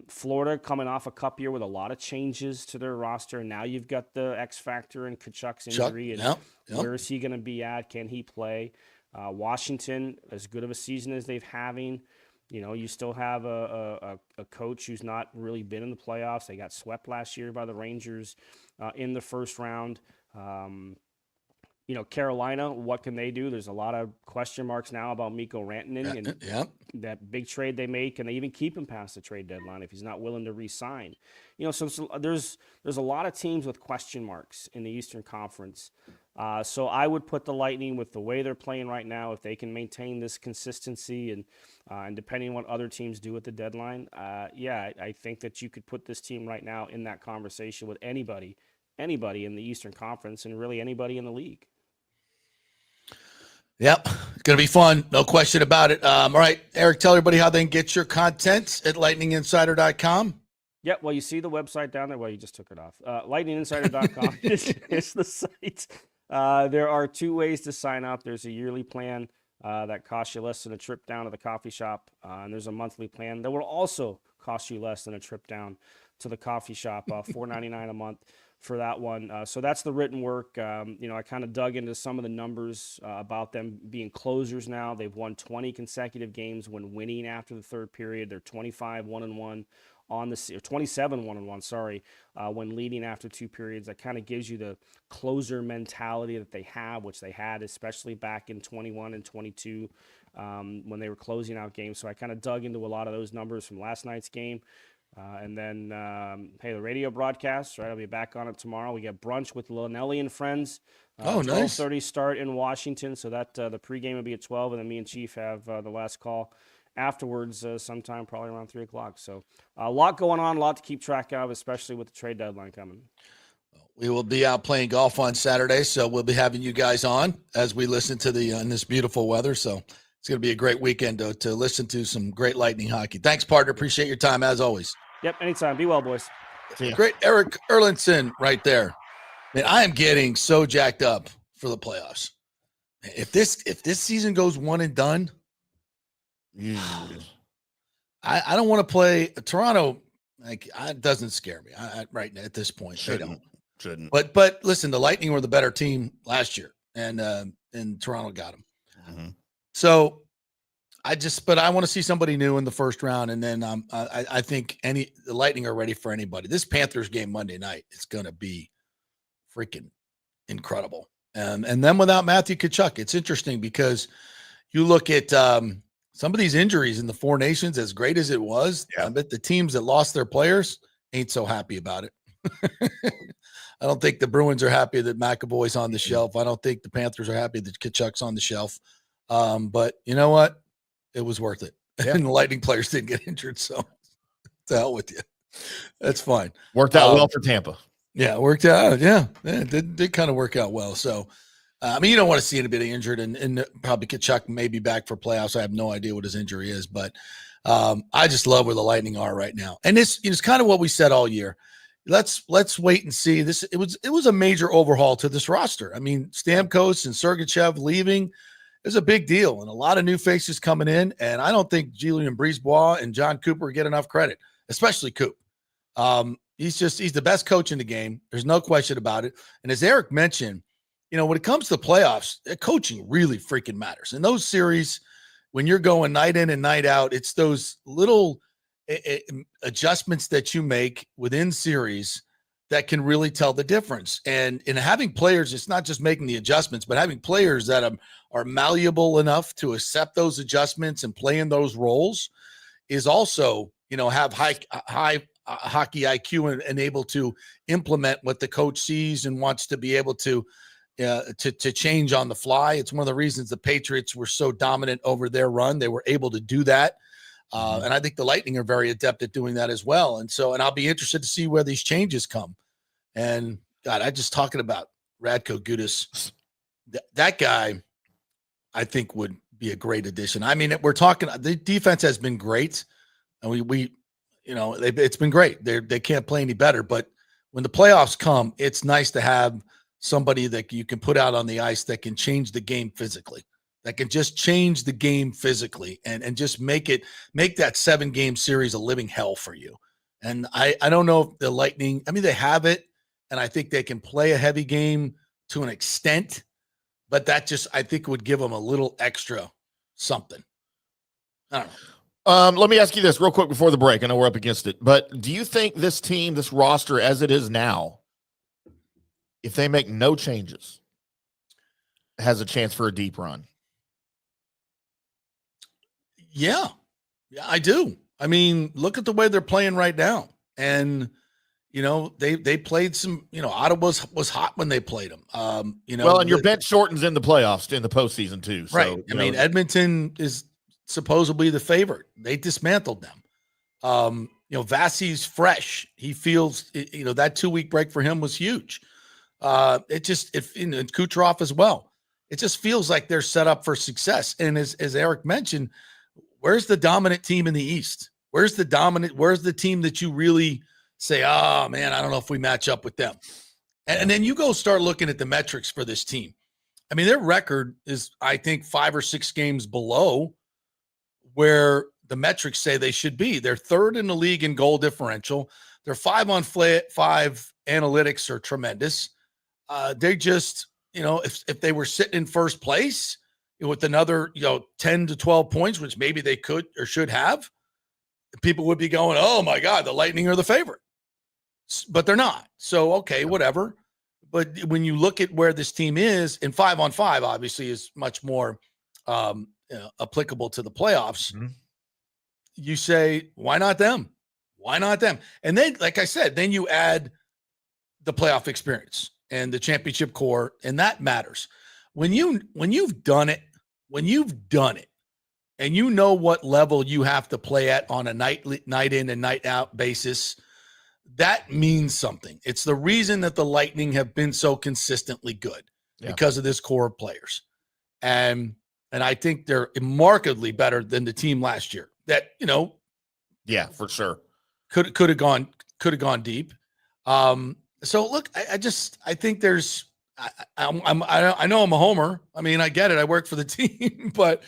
Florida coming off a cup year with a lot of changes to their roster. Now you've got the X factor in Kachuk's injury, and where is he going to be at? Can he play? Washington, as good of a season as they've having, you still have a coach who's not really been in the playoffs. They got swept last year by the Rangers in the first round. Carolina, what can they do? There's a lot of question marks now about Mikko Rantanen and that big trade they made. Can they even keep him past the trade deadline if he's not willing to re-sign? So there's a lot of teams with question marks in the Eastern Conference. So I would put the Lightning with the way they're playing right now. If they can maintain this consistency and depending on what other teams do at the deadline, I think that you could put this team right now in that conversation with anybody in the Eastern Conference and really anybody in the league. Yep, it's going to be fun. No question about it. All right, Eric, tell everybody how they can get your content at lightninginsider.com. Yeah, well, you see the website down there. Well, you just took it off. Lightninginsider.com is the site. There are two ways to sign up. There's a yearly plan that costs you less than a trip down to the coffee shop, and there's a monthly plan that will also cost you less than a trip down to the coffee shop, $4.99 a month for that one. So that's the written work. I kind of dug into some of the numbers about them being closers now. They've won 20 consecutive games when winning after the third period. They're 25-1-1 on the 27-1-1, sorry, when leading after two periods. That kind of gives you the closer mentality that they have, which they had especially back in 21 and 22 when they were closing out games. So I kind of dug into a lot of those numbers from last night's game. And then, the radio broadcast, right? I'll be back on it tomorrow. We get brunch with Linnelli and friends. Nice. 12:30 start in Washington. So that the pregame will be at 12, and then me and Chief have the last call afterwards sometime probably around 3 o'clock. So a lot going on, a lot to keep track of, especially with the trade deadline coming. We will be out playing golf on Saturday, so we'll be having you guys on as we listen to in this beautiful weather. So it's going to be a great weekend to listen to some great Lightning hockey. Thanks, partner. Appreciate your time as always. Yep, anytime. Be well, boys. Great Erik Erlendsson right there. Man, I am getting so jacked up for the playoffs. If this season goes one and done, I don't want to play Toronto. It doesn't scare me. Right at this point, Shouldn't. But listen, the Lightning were the better team last year, and Toronto got them. Mm-hmm. So I want to see somebody new in the first round, and then I think the Lightning are ready for anybody. This Panthers game Monday night is going to be freaking incredible. And then without Matthew Tkachuk, it's interesting because you look at some of these injuries in the Four Nations, as great as it was. I bet the teams that lost their players ain't so happy about it. I don't think the Bruins are happy that McAvoy's on the shelf. I don't think the Panthers are happy that Tkachuk's on the shelf. But you know what? It was worth it. Yeah. And the Lightning players didn't get injured, so to hell with you. That's fine. Worked out well for Tampa. Yeah, it worked out. Yeah, it did kind of work out well. So, you don't want to see anybody injured, and probably Tkachuk may be back for playoffs. I have no idea what his injury is, but I just love where the Lightning are right now. And this is kind of what we said all year. Let's wait and see. It was a major overhaul to this roster. I mean, Stamkos and Sergachev leaving is a big deal, and a lot of new faces coming in. And I don't think Julien Brisebois and John Cooper get enough credit, especially Coop. He's the best coach in the game. There's no question about it. And as Eric mentioned, when it comes to playoffs, coaching really freaking matters. In those series, when you're going night in and night out, it's those little adjustments that you make within series that can really tell the difference. And in having players, it's not just making the adjustments, but having players that are malleable enough to accept those adjustments and play in those roles is also, have high hockey IQ and able to implement what the coach sees and wants to be able to change on the fly. It's one of the reasons the Patriots were so dominant over their run. They were able to do that. And I think the Lightning are very adept at doing that as well. And I'll be interested to see where these changes come. And God, I just talking about Radko Gudas, that guy, I think would be a great addition. I mean, we're talking, the defense has been great, and it's been great. They can't play any better, but when the playoffs come, it's nice to have somebody that you can put out on the ice that can change the game physically, that can just change the game physically and just make that 7-game series a living hell for you. And I don't know if the Lightning, I mean, they have it, and I think they can play a heavy game to an extent, but that just, I think, would give them a little extra something. I don't know. Let me ask you this real quick before the break. I know we're up against it, but do you think this team, this roster as it is now, if they make no changes, has a chance for a deep run? Yeah, I do. I mean, look at the way they're playing right now. And, they played some, Ottawa was hot when they played them. Well, and your bench shortens in the playoffs, in the postseason too. So, right. I mean, Edmonton is supposedly the favorite. They dismantled them. Vasi's fresh. He feels, that 2-week break for him was huge. And Kucherov as well. It just feels like they're set up for success. And as Eric mentioned, where's the dominant team in the East? Where's the team that you really say, oh man, I don't know if we match up with them. And then you go start looking at the metrics for this team. I mean, their record is, I think, 5 or 6 games below where the metrics say they should be. They're third in the league in goal differential. Their 5-on-5 analytics are tremendous. They just, if they were sitting in first place with another, 10 to 12 points, which maybe they could or should have, people would be going, oh my God, the Lightning are the favorite. But they're not. So, okay, whatever. But when you look at where this team is, and 5-on-5 obviously is much more applicable to the playoffs. Mm-hmm. You say, why not them? Why not them? And then, like I said, then you add the playoff experience and the championship core, and that matters. When you've done it, and you know what level you have to play at on a night in and night out basis, that means something. It's the reason that the Lightning have been so consistently good because of this core of players. And I think they're markedly better than the team last year that, yeah, for sure. Could have gone deep. So look, I think there's, I know I'm a homer. I mean, I get it. I work for the team, but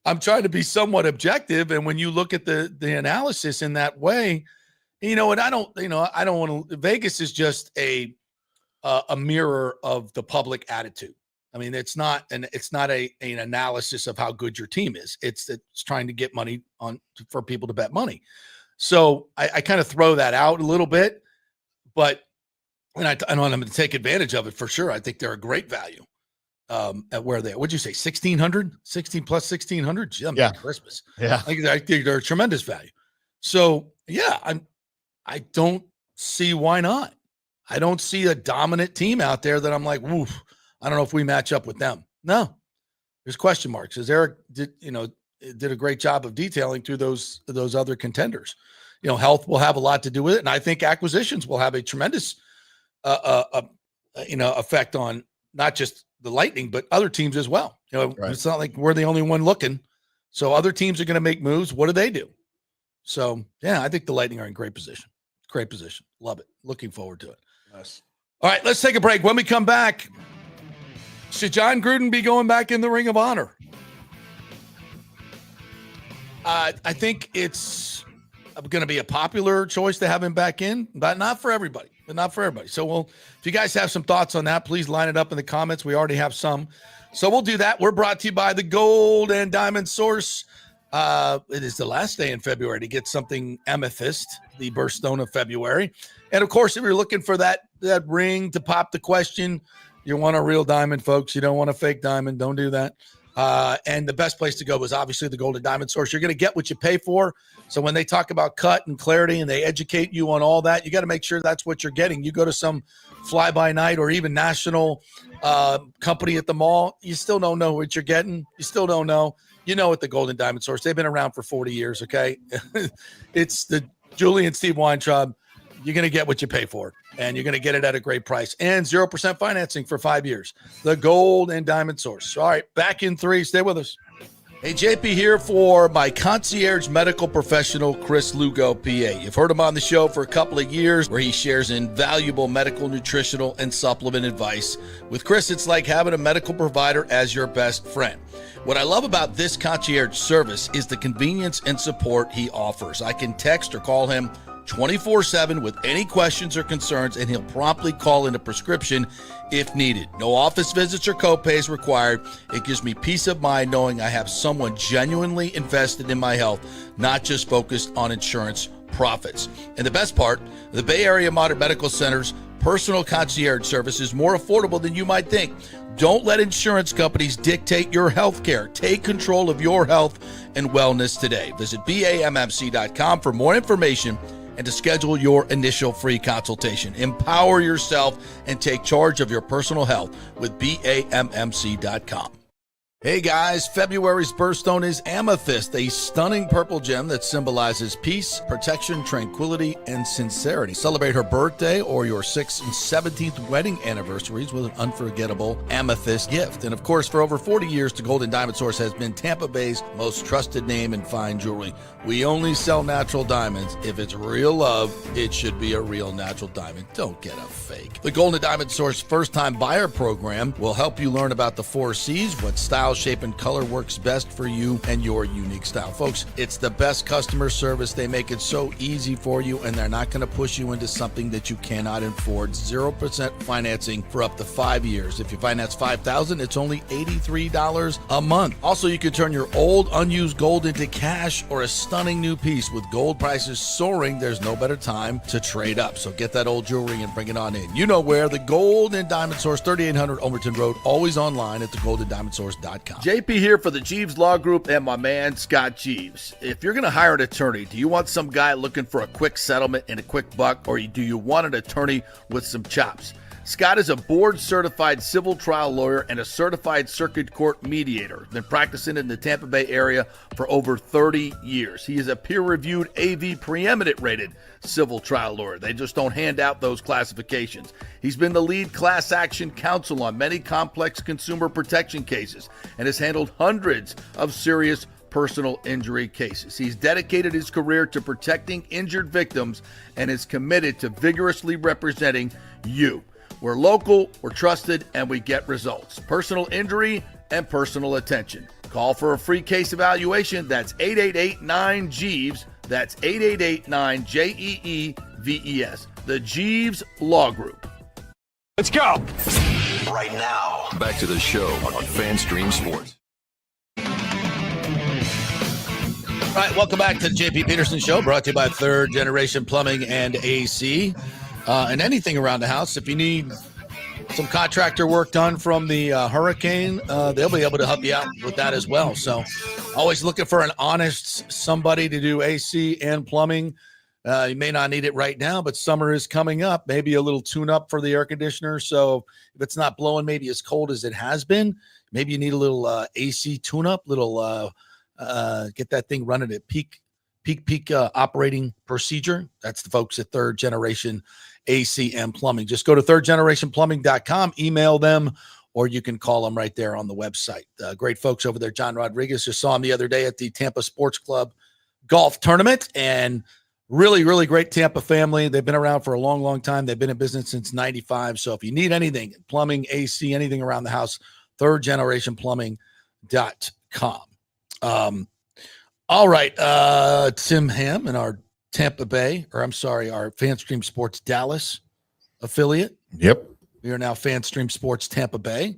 I'm trying to be somewhat objective. And when you look at the analysis in that way, and I don't want to, Vegas is just a mirror of the public attitude. I mean, it's not an analysis of how good your team is. It's trying to get money for people to bet money. So I kind of throw that out a little bit, but I want them to take advantage of it for sure. I think they're a great value at where they are. What'd you say? 1,600, 16 plus 1,600. Yeah. Christmas. Yeah. I think they're a tremendous value. So yeah, I don't see why not. I don't see a dominant team out there that I'm like, woof, I don't know if we match up with them. No, there's question marks. As Eric did a great job of detailing through those other contenders. Health will have a lot to do with it, and I think acquisitions will have a tremendous effect on not just the Lightning but other teams as well. Right. It's not like we're the only one looking. So other teams are going to make moves. What do they do? So yeah, I think the Lightning are in great position. Great position. Love it. Looking forward to it. Nice. All right, let's take a break. When we come back, should John Gruden be going back in the Ring of Honor? I think it's going to be a popular choice to have him back in, but not for everybody. So if you guys have some thoughts on that, please line it up in the comments. We already have some. So we'll do that. We're brought to you by the Gold and Diamond Source. It is the last day in February to get something amethyst, the birthstone of February. And of course, if you're looking for that ring to pop the question, you want a real diamond, folks. You don't want a fake diamond. Don't do that. And the best place to go is obviously the Golden Diamond Source. You're going to get what you pay for. So when they talk about cut and clarity and they educate you on all that, you got to make sure that's what you're getting. You go to some fly-by-night or even national company at the mall, you still don't know what you're getting. You still don't know. You know, at the Golden Diamond Source, they've been around for 40 years, okay? It's the Julie and Steve Weintraub. You're going to get what you pay for, and you're going to get it at a great price. And 0% financing for 5 years. The Gold and Diamond Source. All right, back in 3. Stay with us. Hey, JP here for my concierge medical professional, Chris Lugo, PA. You've heard him on the show for a couple of years where he shares invaluable medical, nutritional, and supplement advice. With Chris, it's like having a medical provider as your best friend. What I love about this concierge service is the convenience and support he offers. I can text or call him 24/7 with any questions or concerns, and he'll promptly call in a prescription if needed. No office visits or copays required. It gives me peace of mind knowing I have someone genuinely invested in my health, not just focused on insurance profits. And the best part, the Bay Area Modern Medical Center's personal concierge service is more affordable than you might think. Don't let insurance companies dictate your health care. Take control of your health and wellness today. Visit BAMMC.com for more information and to schedule your initial free consultation. Empower yourself and take charge of your personal health with BAMMC.com. Hey guys, February's birthstone is amethyst, a stunning purple gem that symbolizes peace, protection, tranquility, and sincerity. Celebrate her birthday or your 6th and 17th wedding anniversaries with an unforgettable amethyst gift. And of course, for over 40 years, the Golden Diamond Source has been Tampa Bay's most trusted name in fine jewelry. We only sell natural diamonds. If it's real love, it should be a real natural diamond. Don't get a fake. The Golden Diamond Source first-time buyer program will help you learn about the 4 C's, what style, shape, and color works best for you and your unique style. Folks, it's the best customer service. They make it so easy for you, and they're not going to push you into something that you cannot afford. 0% financing for up to 5 years. If you finance $5,000, it's only $83 a month. Also, you can turn your old unused gold into cash or a stunning new piece. With gold prices soaring, there's no better time to trade up. So get that old jewelry and bring it on in. You know where, the Gold and Diamond Source, 3800 Overton Road, always online at thegoldendiamondsource.com. JP here for the Jeeves Law Group and my man Scott Jeeves. If you're going to hire an attorney, do you want some guy looking for a quick settlement and a quick buck, or do you want an attorney with some chops? Scott is a board-certified civil trial lawyer and a certified circuit court mediator. Been practicing in the Tampa Bay area for over 30 years. He is a peer-reviewed AV preeminent rated civil trial lawyer. They just don't hand out those classifications. He's been the lead class action counsel on many complex consumer protection cases and has handled hundreds of serious personal injury cases. He's dedicated his career to protecting injured victims and is committed to vigorously representing you. We're local, we're trusted, and we get results. Personal injury and personal attention. Call for a free case evaluation. That's 888-9-JEEVES. That's 888-9-JEEVES. The Jeeves Law Group. Let's go. Right now, back to the show on FanStream Sports. All right, welcome back to the JP Peterson Show, brought to you by Third Generation Plumbing and AC. And anything around the house. If you need some contractor work done from the hurricane, they'll be able to help you out with that as well. So always looking for an honest somebody to do AC and plumbing. You may not need it right now, but summer is coming up. Maybe a little tune-up for the air conditioner. So if it's not blowing maybe as cold as it has been, maybe you need a little AC tune-up, get that thing running at peak operating procedure. That's the folks at Third Generation AC and Plumbing. Just go to thirdgenerationplumbing.com, email them, or you can call them right there on the website. Great folks over there. John Rodriguez, just saw him the other day at the Tampa Sports Club golf tournament, and really, really great Tampa family. They've been around for a long, long time. They've been in business since 95. So if you need anything, plumbing, AC, anything around the house, thirdgenerationplumbing.com. All right, Tim Ham and our Tampa Bay, our FanStream Sports Dallas affiliate. Yep. We are now FanStream Sports Tampa Bay.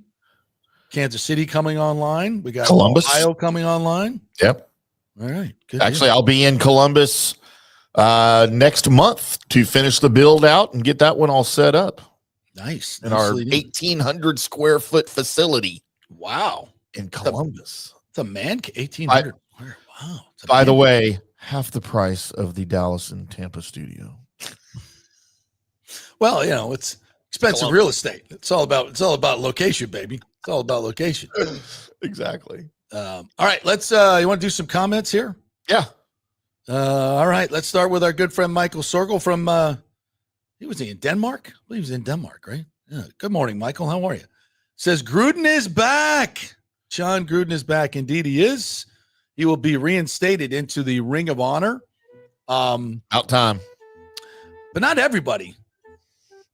Kansas City coming online. We got Columbus, Ohio coming online. Yep. All right. Good. Actually, I'll be in Columbus next month to finish the build out and get that one all set up. Nice. In our 1,800 square foot facility. Wow. in Columbus. It's a man, 1,800. Wow. By the way, half the price of the Dallas and Tampa studio. Well, it's expensive real estate. It's all about location, baby. It's all about location. Exactly. All right, let's you want to do some comments here? Yeah. All right, let's start with our good friend Michael Sorgel from he was in Denmark? I believe he was in Denmark, right? Yeah. Good morning, Michael. How are you? Says Gruden is back. John Gruden is back. Indeed, he is. He will be reinstated into the Ring of Honor. Out time. But not everybody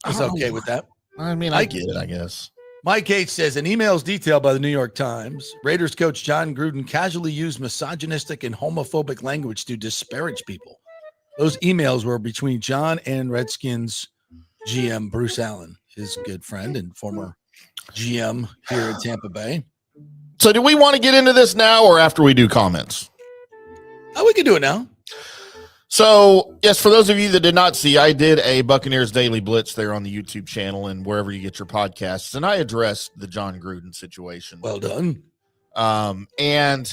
is okay with that. I mean, I get it, I guess. Mike H says, in emails detailed by the New York Times, Raiders coach John Gruden casually used misogynistic and homophobic language to disparage people. Those emails were between John and Redskins GM Bruce Allen, his good friend and former GM here in Tampa Bay. So do we want to get into this now or after we do comments? Oh, we can do it now. So, yes, for those of you that did not see, I did a Buccaneers Daily Blitz there on the YouTube channel and wherever you get your podcasts, and I addressed the John Gruden situation. Well done. And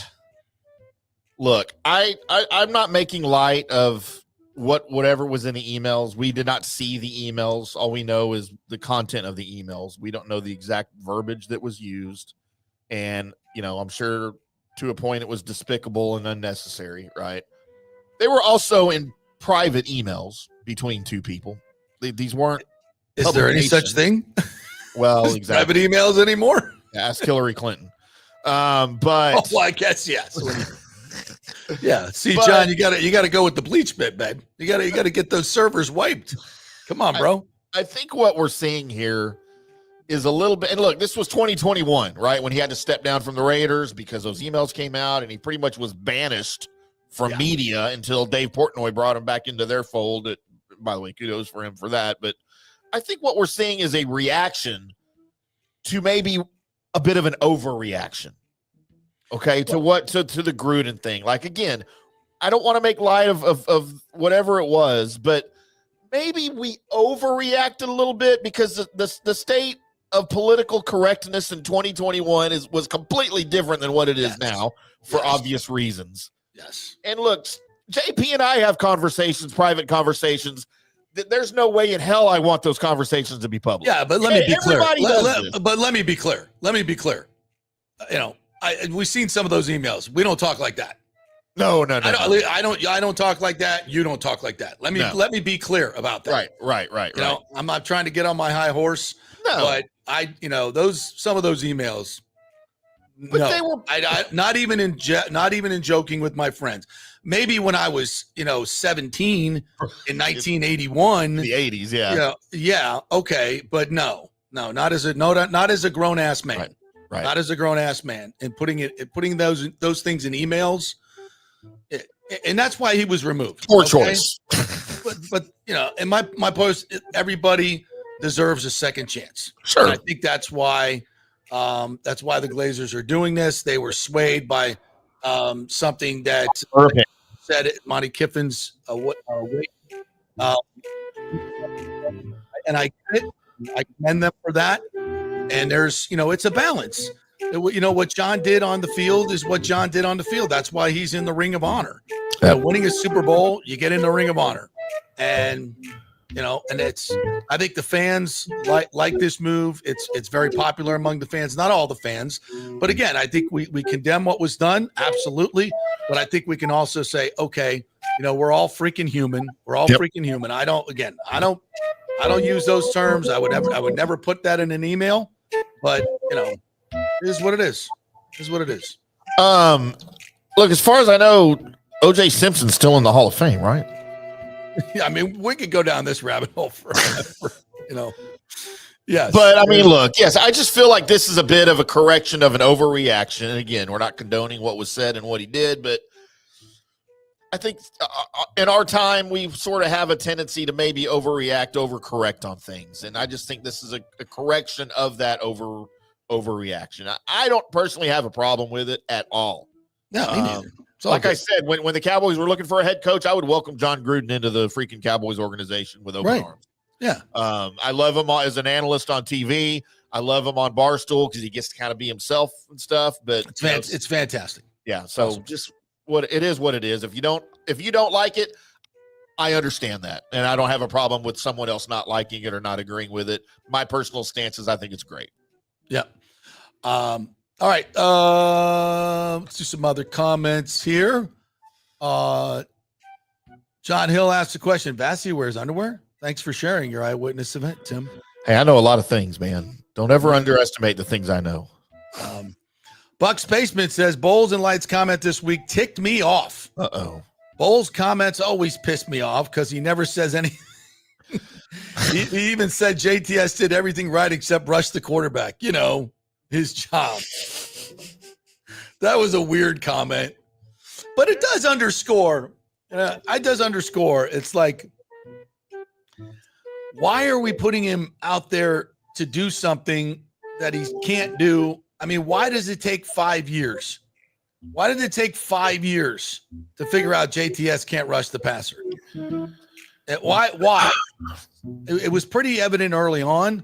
look, I'm not making light of whatever was in the emails. We did not see the emails. All we know is the content of the emails. We don't know the exact verbiage that was used. And, I'm sure to a point it was despicable and unnecessary, right? They were also in private emails between two people. These weren't. Is there any such thing? Well, exactly. Private emails anymore? Ask Hillary Clinton. But I guess yes. Yeah. See, John, you gotta go with the bleach bit, babe. You gotta get those servers wiped. Come on, bro. I think what we're seeing here is a little bit, and look, this was 2021, right? When he had to step down from the Raiders because those emails came out and he pretty much was banished from media until Dave Portnoy brought him back into their fold. By the way, kudos for him for that. But I think what we're seeing is a reaction to maybe a bit of an overreaction. Okay, to the Gruden thing. Like, again, I don't want to make light of whatever it was, but maybe we overreacted a little bit because the state of political correctness in 2021 was completely different than what it is now for obvious reasons. Yes. And look, JP and I have conversations, private conversations. There's no way in hell I want those conversations to be public. Yeah, but let me be clear. But let me be clear. Let me be clear. We've seen some of those emails. We don't talk like that. No. I don't talk like that. You don't talk like that. Let me be clear about that. Right. I'm not trying to get on my high horse. No. But some of those emails. But they were not even in joking with my friends. Maybe when I was 17 in 1981, the 80s, yeah, okay, but no, not as a grown ass man, right, not as a grown ass man, and putting those things in emails, and that's why he was removed. Poor choice. but in my post, everybody deserves a second chance. Sure, and I think that's why the Glazers are doing this. They were swayed by something that said at Monty Kiffin's and I commend them for that. And there's, it's a balance. What John did on the field is what John did on the field. That's why he's in the Ring of Honor. Winning a Super Bowl, you get in the Ring of Honor, and and I think the fans like this move. It's very popular among the fans, not all the fans, but again, I think we condemn what was done, absolutely. But I think we can also say, okay, we're all freaking human. We're all freaking human. I don't use those terms. I would never put that in an email, but it is what it is. It is what it is. Look, as far as I know, O.J. Simpson's still in the Hall of Fame, right? Yeah, I mean, we could go down this rabbit hole forever, Yes. But I mean, look, yes, I just feel like this is a bit of a correction of an overreaction. And again, we're not condoning what was said and what he did, but I think in our time, we sort of have a tendency to maybe overreact, overcorrect on things. And I just think this is a correction of that overreaction. I don't personally have a problem with it at all. No, me neither. Like I said, when the Cowboys were looking for a head coach, I would welcome John Gruden into the freaking Cowboys organization with open arms. Yeah. I love him as an analyst on TV. I love him on Barstool because he gets to kind of be himself and stuff. But it's fantastic. Yeah. So awesome. Just what it is. If you don't like it, I understand that. And I don't have a problem with someone else not liking it or not agreeing with it. My personal stance is I think it's great. Yeah. All right. Let's do some other comments here. John Hill asked a question. Vassy wears underwear? Thanks for sharing your eyewitness event, Tim. Hey, I know a lot of things, man. Don't ever underestimate the things I know. Buck's Basement says, Bowles and Light's comment this week ticked me off. Uh-oh. Bowles' comments always piss me off because he never says anything. he even said JTS did everything right except rush the quarterback. You know, his job. That was a weird comment. But it does underscore. It's like, why are we putting him out there to do something that he can't do? I mean, why does it take 5 years? Why did it take 5 years to figure out JTS can't rush the passer? Why? It was pretty evident early on.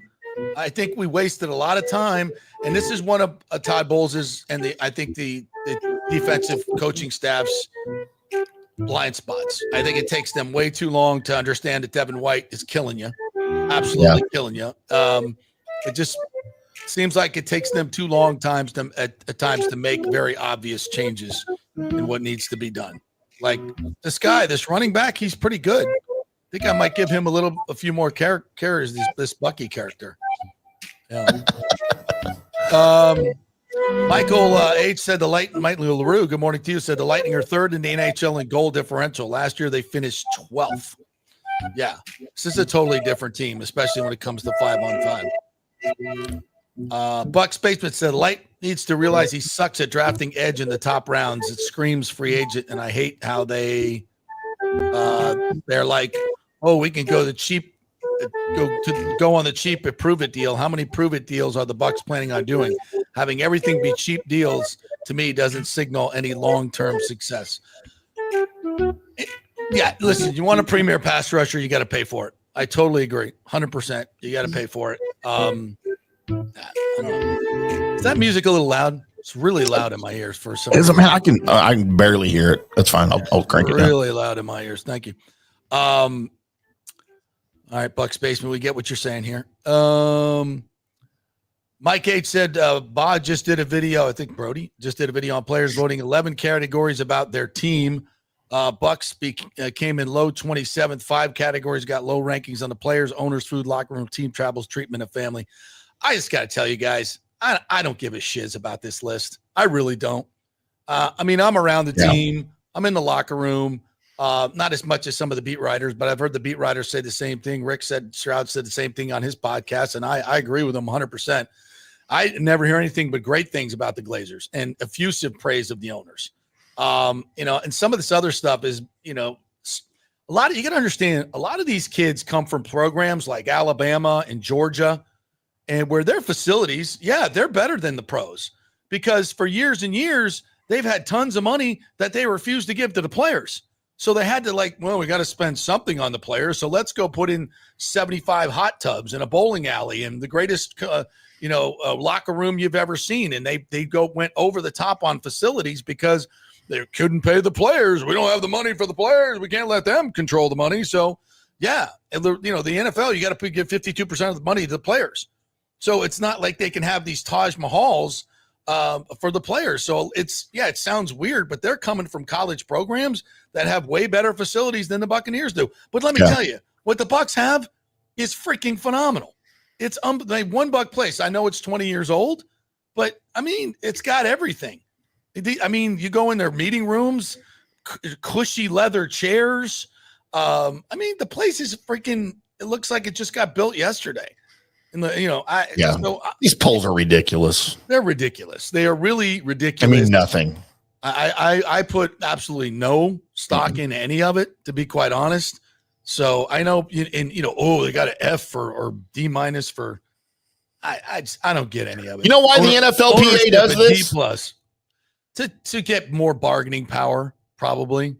I think we wasted a lot of time, and this is one of Todd Bowles's and I think the defensive coaching staff's blind spots. I think it takes them way too long to understand that Devin White is killing you, absolutely killing you. It just seems like it takes them too long at times to make very obvious changes in what needs to be done. Like this running back, he's pretty good. I think I might give him a few more carries. This Bucky character. Yeah. Michael H said Michael LaRue, good morning to you, said the Lightning are third in the NHL in goal differential. Last year they finished 12th. Yeah, this is a totally different team, especially when it comes to 5-on-5. Buck's Basement said Light needs to realize he sucks at drafting edge in the top rounds. It screams free agent, and I hate how they're like, oh, we can go on the cheap at prove it deal. How many prove it deals are the Bucks planning on doing? Having everything be cheap deals to me doesn't signal any long-term success. Yeah, listen, you want a premier pass rusher, you got to pay for it. I totally agree. 100%. You got to pay for it. I don't know. Is that music a little loud? It's really loud in my ears for some reason. Man, I can barely hear it. That's fine. I'll crank it down. Really loud in my ears. Thank you. All right, Buck's Basement, we get what you're saying here. Mike H said Bod just did a video. I think Brody just did a video on players voting 11 categories about their team. Bucks came in low 27th. 5 categories got low rankings on the players, owners, food, locker room, team travels, treatment of family. I just got to tell you guys, I don't give a shiz about this list. I really don't. I mean, I'm around the team. I'm in the locker room. Not as much as some of the beat writers, but I've heard the beat writers say the same thing. Stroud said the same thing on his podcast, and I agree with him 100%. I never hear anything but great things about the Glazers and effusive praise of the owners. And some of this other stuff is, you got to understand, a lot of these kids come from programs like Alabama and Georgia, and where their facilities, they're better than the pros, because for years and years, they've had tons of money that they refuse to give to the players. So they had to we got to spend something on the players. So let's go put in 75 hot tubs in a bowling alley and the greatest, locker room you've ever seen. And they went over the top on facilities because they couldn't pay the players. We don't have the money for the players. We can't let them control the money. So the NFL, you got to give 52% of the money to the players. So it's not like they can have these Taj Mahals for the players. So it sounds weird, but they're coming from college programs that have way better facilities than the Buccaneers do. But let me tell you, what the Bucs have is freaking phenomenal. It's one Buck place. I know it's 20 years old, but I mean, it's got everything. I mean, you go in their meeting rooms, cushy leather chairs. I mean, the place is freaking, it looks like it just got built yesterday. These polls are ridiculous. They're ridiculous. They are really ridiculous. I mean, nothing. I put absolutely no stock in any of it, to be quite honest. So I know, they got an F or D- for. I don't get any of it. You know why the NFLPA does this? D+ to get more bargaining power, probably.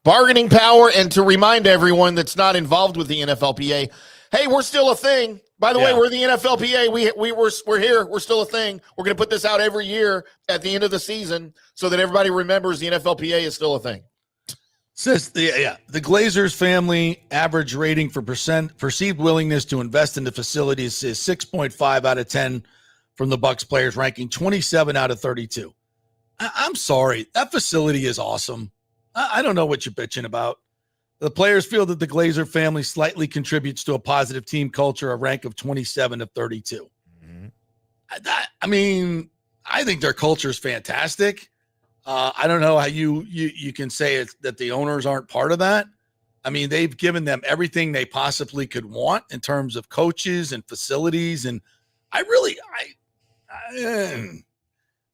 Bargaining power, and to remind everyone that's not involved with the NFLPA, hey, we're still a thing. By the way, we're the NFLPA. We're here. We're still a thing. We're going to put this out every year at the end of the season so that everybody remembers the NFLPA is still a thing. Says the Glazers family average rating for perceived willingness to invest in the facilities is 6.5 out of 10 from the Bucs players, ranking 27 out of 32. I'm sorry. That facility is awesome. I don't know what you're bitching about. The players feel that the Glazer family slightly contributes to a positive team culture, a rank of 27 of 32. Mm-hmm. I mean, I think their culture is fantastic. I don't know how you can say that the owners aren't part of that. I mean, they've given them everything they possibly could want in terms of coaches and facilities. And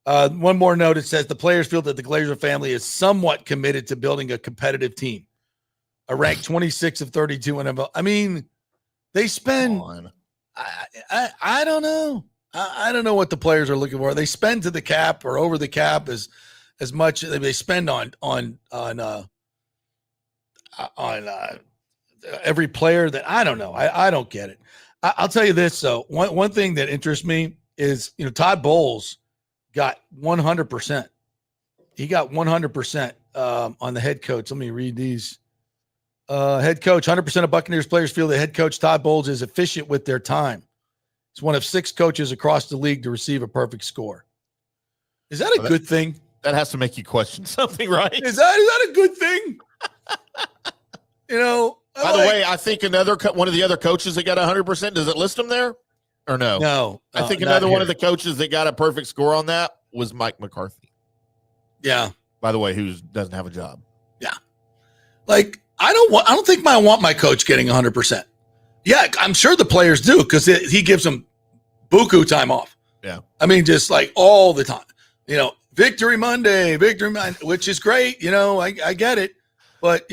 one more note, it says the players feel that the Glazer family is somewhat committed to building a competitive team. A rank 26 of 32 in I mean, they spend. I don't know. I don't know what the players are looking for. They spend to the cap or over the cap as much as they spend on every player. That I don't know. I don't get it. I'll tell you this though. One thing that interests me is Todd Bowles got 100%. He got 100% on the head coach. Let me read these. Head coach, 100% of Buccaneers players feel that head coach Todd Bowles is efficient with their time. He's one of 6 coaches across the league to receive a perfect score. Is that a good thing? That has to make you question something, right? Is that a good thing? By the way, I think one of the other coaches that got 100%, does it list them there or no? No. I think another one of the coaches that got a perfect score on that was Mike McCarthy. Yeah. By the way, who doesn't have a job. Yeah. Like, I don't think I want my coach getting 100%. Yeah, I'm sure the players do because he gives them buku time off. Yeah. I mean, just like all the time. Victory Monday, which is great. I get it. But,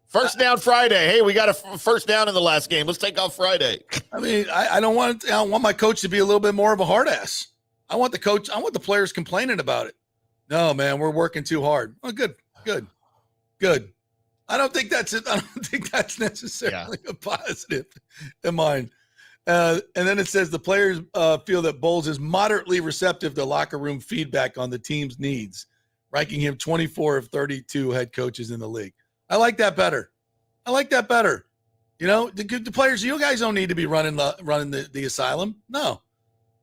first down Friday. Hey, we got a first down in the last game. Let's take off Friday. I mean, I don't want my coach to be a little bit more of a hard ass. I want the players complaining about it. No, man, we're working too hard. Oh, good. I don't think that's it. I don't think that's necessarily a positive in mine. And then it says the players feel that Bowles is moderately receptive to locker room feedback on the team's needs, ranking him 24 of 32 head coaches in the league. I like that better. The players, you guys don't need to be running the asylum. No,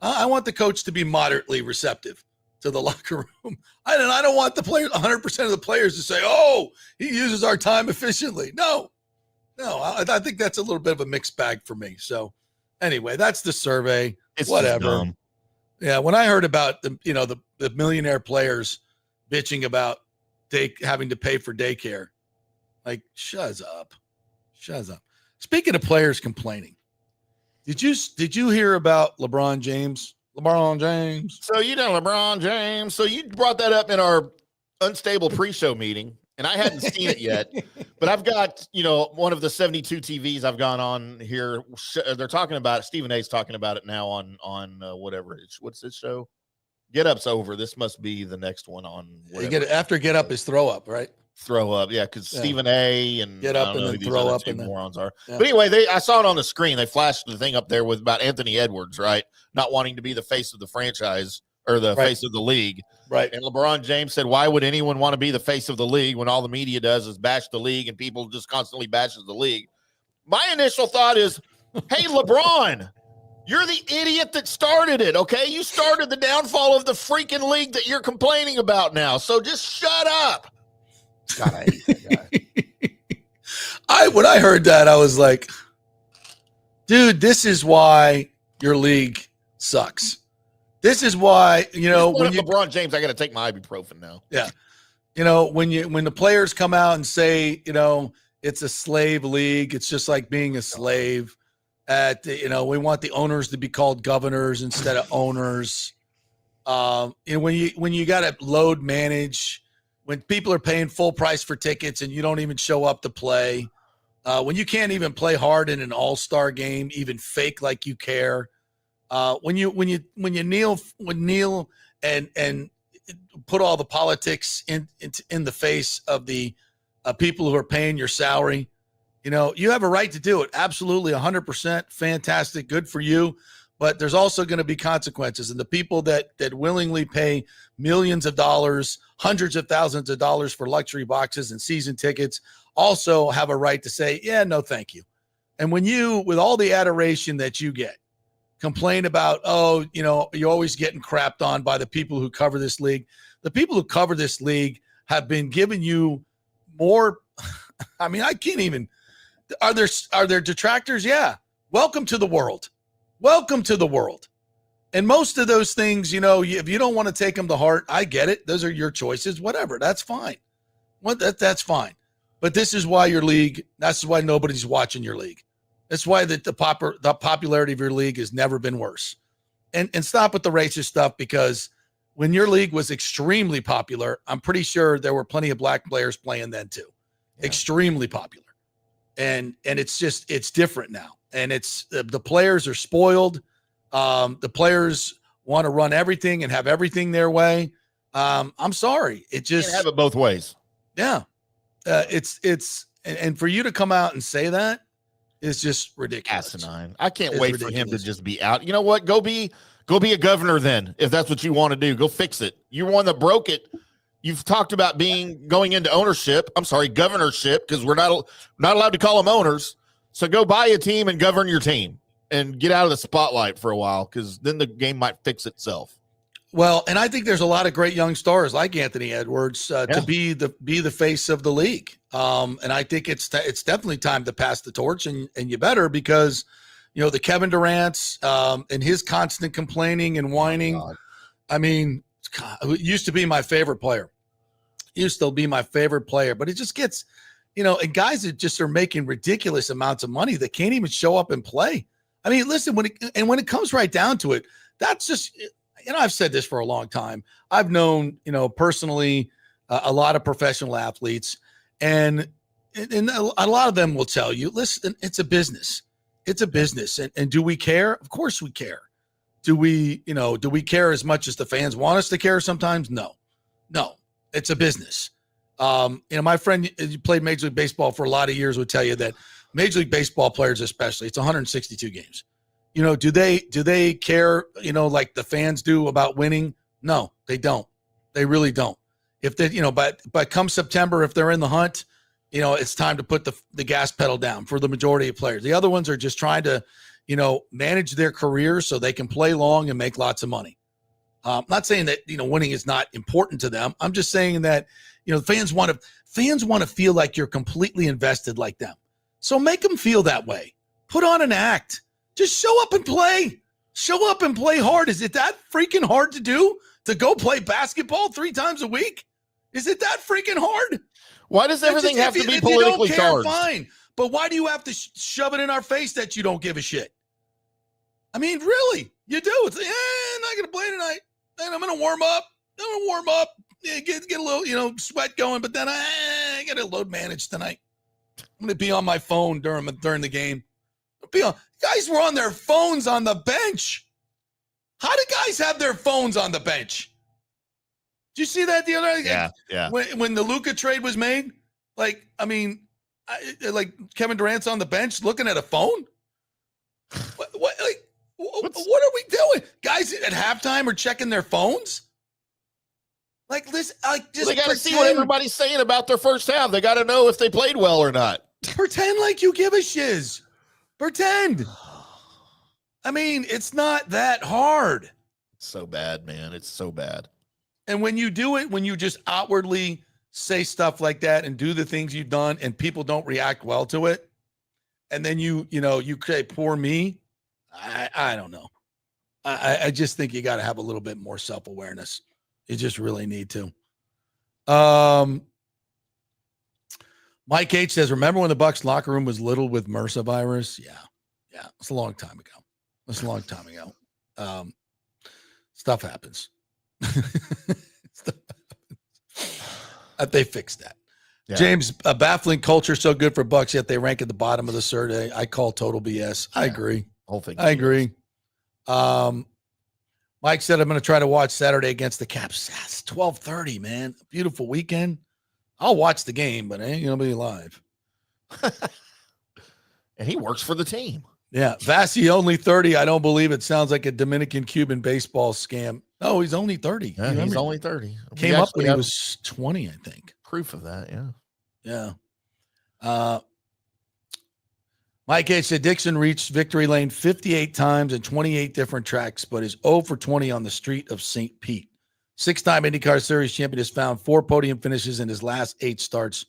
I want the coach to be moderately receptive to the locker room. I don't want the players, 100% of the players to say, oh, he uses our time efficiently. No, I think that's a little bit of a mixed bag for me. So anyway, that's the survey. It's whatever. Yeah. When I heard about the millionaire players bitching about having to pay for daycare, like, shut up. Speaking of players complaining, did you hear about LeBron James? So LeBron James. So you brought that up in our unstable pre-show meeting, and I hadn't seen it yet. But I've got one of the 72 TVs I've gone on here. They're talking about it. Stephen A's talking about it now on whatever. What's this show? Get Up's over. This must be the next one on. After Get Up is Throw Up, right? Throw Up, yeah, because Stephen A. and Get Up and then Throw Up and morons are. Yeah. But anyway, I saw it on the screen. They flashed the thing up there with about Anthony Edwards, right? Not wanting to be the face of the franchise or the face of the league, right? And LeBron James said, "Why would anyone want to be the face of the league when all the media does is bash the league and people just constantly bashes the league?" My initial thought is, "Hey, LeBron, you're the idiot that started it. Okay, you started the downfall of the freaking league that you're complaining about now. So just shut up." God, I hate that guy. When I heard that, I was like, dude, this is why your league sucks. This is why, when LeBron James, I got to take my ibuprofen now. Yeah. When the players come out and say, it's a slave league, it's just like being a slave. We want the owners to be called governors instead of owners. When you got to load manage, when people are paying full price for tickets and you don't even show up to play, when you can't even play hard in an all-star game, even fake like you care, when you kneel and put all the politics in the face of the people who are paying your salary, You have a right to do it. Absolutely, 100%. Fantastic. Good for you. But there's also going to be consequences. And the people that willingly pay millions of dollars, hundreds of thousands of dollars for luxury boxes and season tickets also have a right to say, yeah, no, thank you. And when you, with all the adoration that you get, complain about, you're always getting crapped on by the people who cover this league. The people who cover this league have been giving you more. I mean, I can't even. Are there detractors? Yeah. Welcome to the world. Welcome to the world. And most of those things, if you don't want to take them to heart, I get it. Those are your choices. Whatever. That's fine. That's fine. But this is why your league. That's why nobody's watching your league. That's why the popularity of your league has never been worse. And stop with the racist stuff, because when your league was extremely popular, I'm pretty sure there were plenty of black players playing then too. Yeah. Extremely popular. And it's different now. And it's the players are spoiled. The players want to run everything and have everything their way. I'm sorry. It just can't have it both ways. Yeah. And for you to come out and say that is just ridiculous. Asinine. I can't wait for him to just be out. You know what? Go be a governor then, if that's what you want to do. Go fix it. You're one that broke it. You've talked about going into governorship, because we're not allowed to call them owners. So go buy a team and govern your team and get out of the spotlight for a while, because then the game might fix itself. Well, and I think there's a lot of great young stars like Anthony Edwards to be the face of the league. And I think it's definitely time to pass the torch, and you better, because the Kevin Durant's and his constant complaining and whining. Oh, I mean, it used to be my favorite player. Used to be my favorite player, but it just gets, and guys that just are making ridiculous amounts of money that can't even show up and play. I mean, listen, when it comes right down to it, that's just, I've said this for a long time. I've known, personally, a lot of professional athletes, and a lot of them will tell you, listen, it's a business. It's a business. And do we care? Of course we care. Do we care as much as the fans want us to care sometimes? No, it's a business. My friend who played Major League Baseball for a lot of years would tell you that Major League Baseball players, especially, it's 162 games. Do they care, like the fans do about winning? No, they don't. They really don't. If they, but come September, if they're in the hunt, it's time to put the gas pedal down for the majority of players. The other ones are just trying to, manage their careers so they can play long and make lots of money. I'm not saying that, winning is not important to them. I'm just saying that, fans want to feel like you're completely invested like them. So make them feel that way. Put on an act. Just show up and play. Show up and play hard. Is it that freaking hard to do? To go play basketball 3 times a week? Is it that freaking hard? Why does everything have to be politically charged? Fine. But why do you have to shove it in our face that you don't give a shit? I mean, really, you do. It's I'm not going to play tonight. And I'm going to warm up. Yeah, get a little, sweat going. But then I got to load manage tonight. I'm going to be on my phone during the game. Guys were on their phones on the bench. How do guys have their phones on the bench? Did you see that the other day? Yeah. When the Luka trade was made, like Kevin Durant's on the bench looking at a phone. What are we doing? Guys at halftime are checking their phones. Like this, just they got to see what everybody's saying about their first half. They got to know if they played well or not. Pretend like you give a shiz. Pretend. I mean, it's not that hard. It's so bad, man. It's so bad. And when you do it, when you just outwardly say stuff like that and do the things you've done and people don't react well to it, and then you say, poor me, I don't know. I just think you got to have a little bit more self-awareness. You just really need to. Mike H says, remember when the Bucs locker room was little with MRSA virus? Yeah. It's a long time ago. Stuff happens. They fixed that. Yeah. James, baffling culture so good for Bucs, yet they rank at the bottom of the survey. I call total BS. I agree. Whole thing. I agree. Mike said, I'm going to try to watch Saturday against the Caps. That's 12:30, man. Beautiful weekend. I'll watch the game, but I ain't going to be live. and he works for the team. Yeah, Vassie only 30. I don't believe it. Sounds like a Dominican-Cuban baseball scam. No, he's only 30. Yeah, he's only 30. Came up when he was 20, I think. Proof of that, yeah. Yeah. Mike H. said Dixon reached victory lane 58 times in 28 different tracks, but is 0 for 20 on the street of St. Pete. 6-time IndyCar Series champion has found 4 podium finishes in his last 8 starts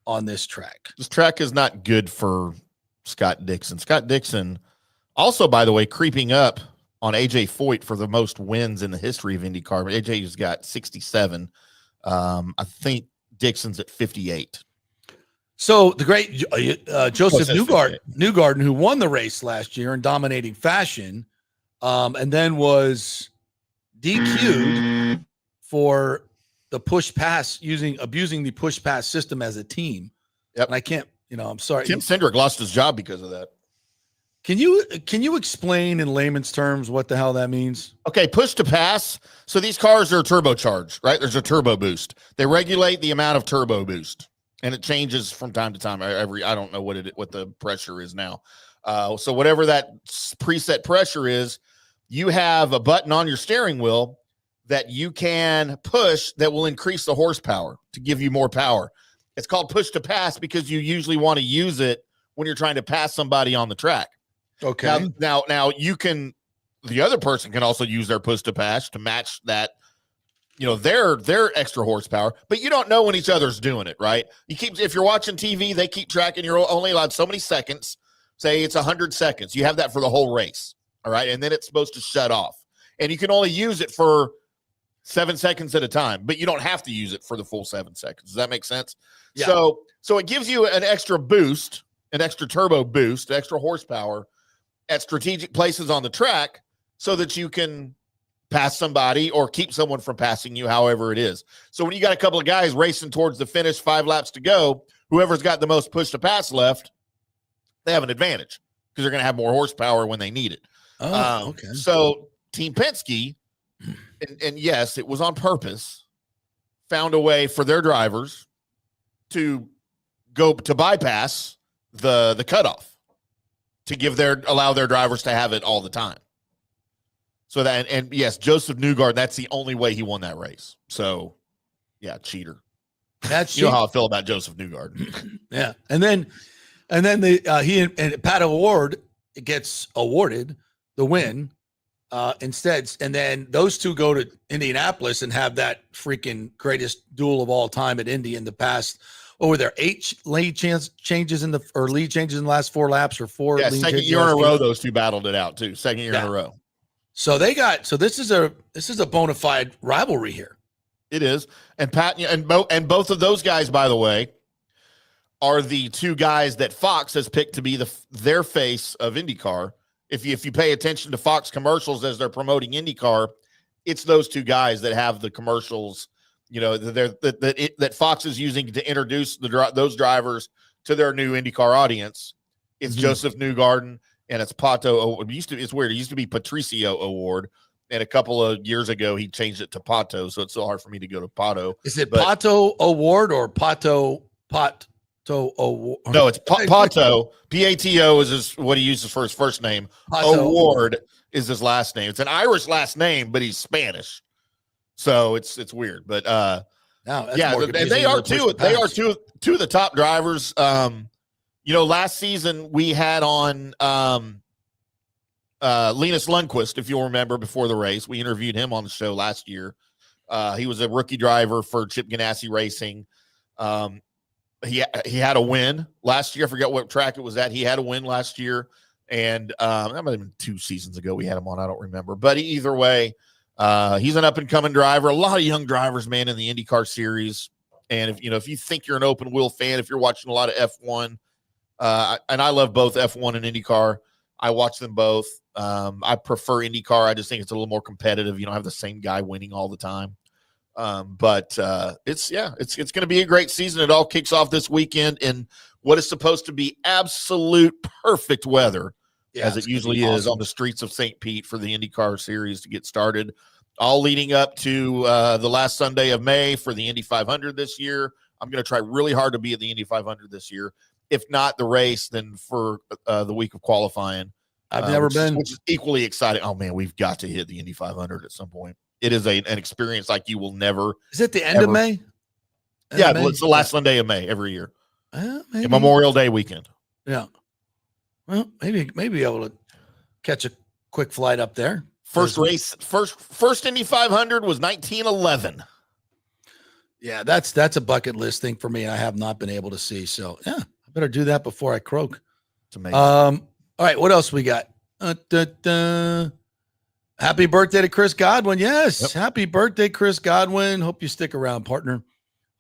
on this track. This track is not good for Scott Dixon. Scott Dixon, also, by the way, creeping up on AJ Foyt for the most wins in the history of IndyCar. AJ's got 67. I think Dixon's at 58. So the great Joseph Newgarden, who won the race last year in dominating fashion, and then was DQ'd for the push pass abusing the push pass system as a team. Yep. And I can't, I'm sorry. Tim Cindric lost his job because of that. Can you explain in layman's terms what the hell that means? Okay, push to pass. So these cars are turbocharged, right? There's a turbo boost. They regulate the amount of turbo boost, and it changes from time to time. I don't know what the pressure is now. So whatever that preset pressure is, you have a button on your steering wheel that you can push that will increase the horsepower to give you more power. It's called push to pass because you usually want to use it when you're trying to pass somebody on the track. Okay. Now the other person can also use their push to pass to match that, their extra horsepower, but you don't know when each other's doing it, right? If you're watching TV, they keep tracking. You're only allowed so many seconds. Say it's 100 seconds. You have that for the whole race. All right. And then it's supposed to shut off, and you can only use it for 7 seconds at a time, but you don't have to use it for the full 7 seconds. Does that make sense? Yeah. So it gives you an extra boost, an extra turbo boost, extra horsepower at strategic places on the track so that you can pass somebody or keep someone from passing you, however it is. So when you got a couple of guys racing towards the finish, 5 laps to go, whoever's got the most push to pass left, they have an advantage because they're going to have more horsepower when they need it. Oh, okay. So Team Penske, and yes, it was on purpose, found a way for their drivers to bypass the cutoff to allow their drivers to have it all the time. So and yes, Joseph Newgarden, that's the only way he won that race. So yeah, cheater. That's you know how I feel about Joseph Newgarden. Yeah. And then he and Pat Award gets awarded the win instead. And then those two go to Indianapolis and have that freaking greatest duel of all time at Indy in the past. What were there 8 lead changes in the last 4 laps or 4? Yeah, second year in a row, those two battled it out too. Second year in a row. So this is a bona fide rivalry here. It is. And Pat and both of those guys, by the way, are the two guys that Fox has picked to be their face of IndyCar. If you pay attention to Fox commercials as they're promoting IndyCar, it's those two guys that have the commercials, that Fox is using to introduce those drivers to their new IndyCar audience. It's Joseph Newgarden and it's Pato. It's weird. It used to be Patricio Award, and a couple of years ago he changed it to Pato, so it's so hard for me to go to Pato. Is it Pato Award or Pato Award? No, it's Pato. Pato is what he uses for his first name. Pato Award is his last name. It's an Irish last name, but he's Spanish, so it's weird. But and they are two of the top drivers. Last season we had on Linus Lundqvist, if you'll remember, before the race. We interviewed him on the show last year. He was a rookie driver for Chip Ganassi Racing. He had a win last year. I forget what track it was at. He had a win last year, and that might have been 2 seasons ago we had him on. I don't remember. But either way, he's an up-and-coming driver. A lot of young drivers, man, in the IndyCar series. And if you think you're an open-wheel fan, if you're watching a lot of F1, and I love both F1 and IndyCar. I watch them both. I prefer IndyCar. I just think it's a little more competitive. You don't have the same guy winning all the time. But it's going to be a great season. It all kicks off this weekend in what is supposed to be absolute perfect weather, as it usually is on the streets of St. Pete for the IndyCar series to get started. All leading up to the last Sunday of May for the Indy 500 this year. I'm going to try really hard to be at the Indy 500 this year. if not the race, then for the week of qualifying. I've never been. Which is equally exciting. Oh, man, we've got to hit the Indy 500 at some point. It is an experience like you will never. Is it the end of May? It's the last Sunday of May every year. Memorial Day weekend. Yeah. Well, maybe able to catch a quick flight up there. First Indy 500 was 1911. Yeah, that's a bucket list thing for me. I have not been able to see. So yeah, I better do that before I croak. It's amazing. All right, what else we got? Happy birthday to Chris Godwin. Yes. Yep. Happy birthday, Chris Godwin. Hope you stick around, partner.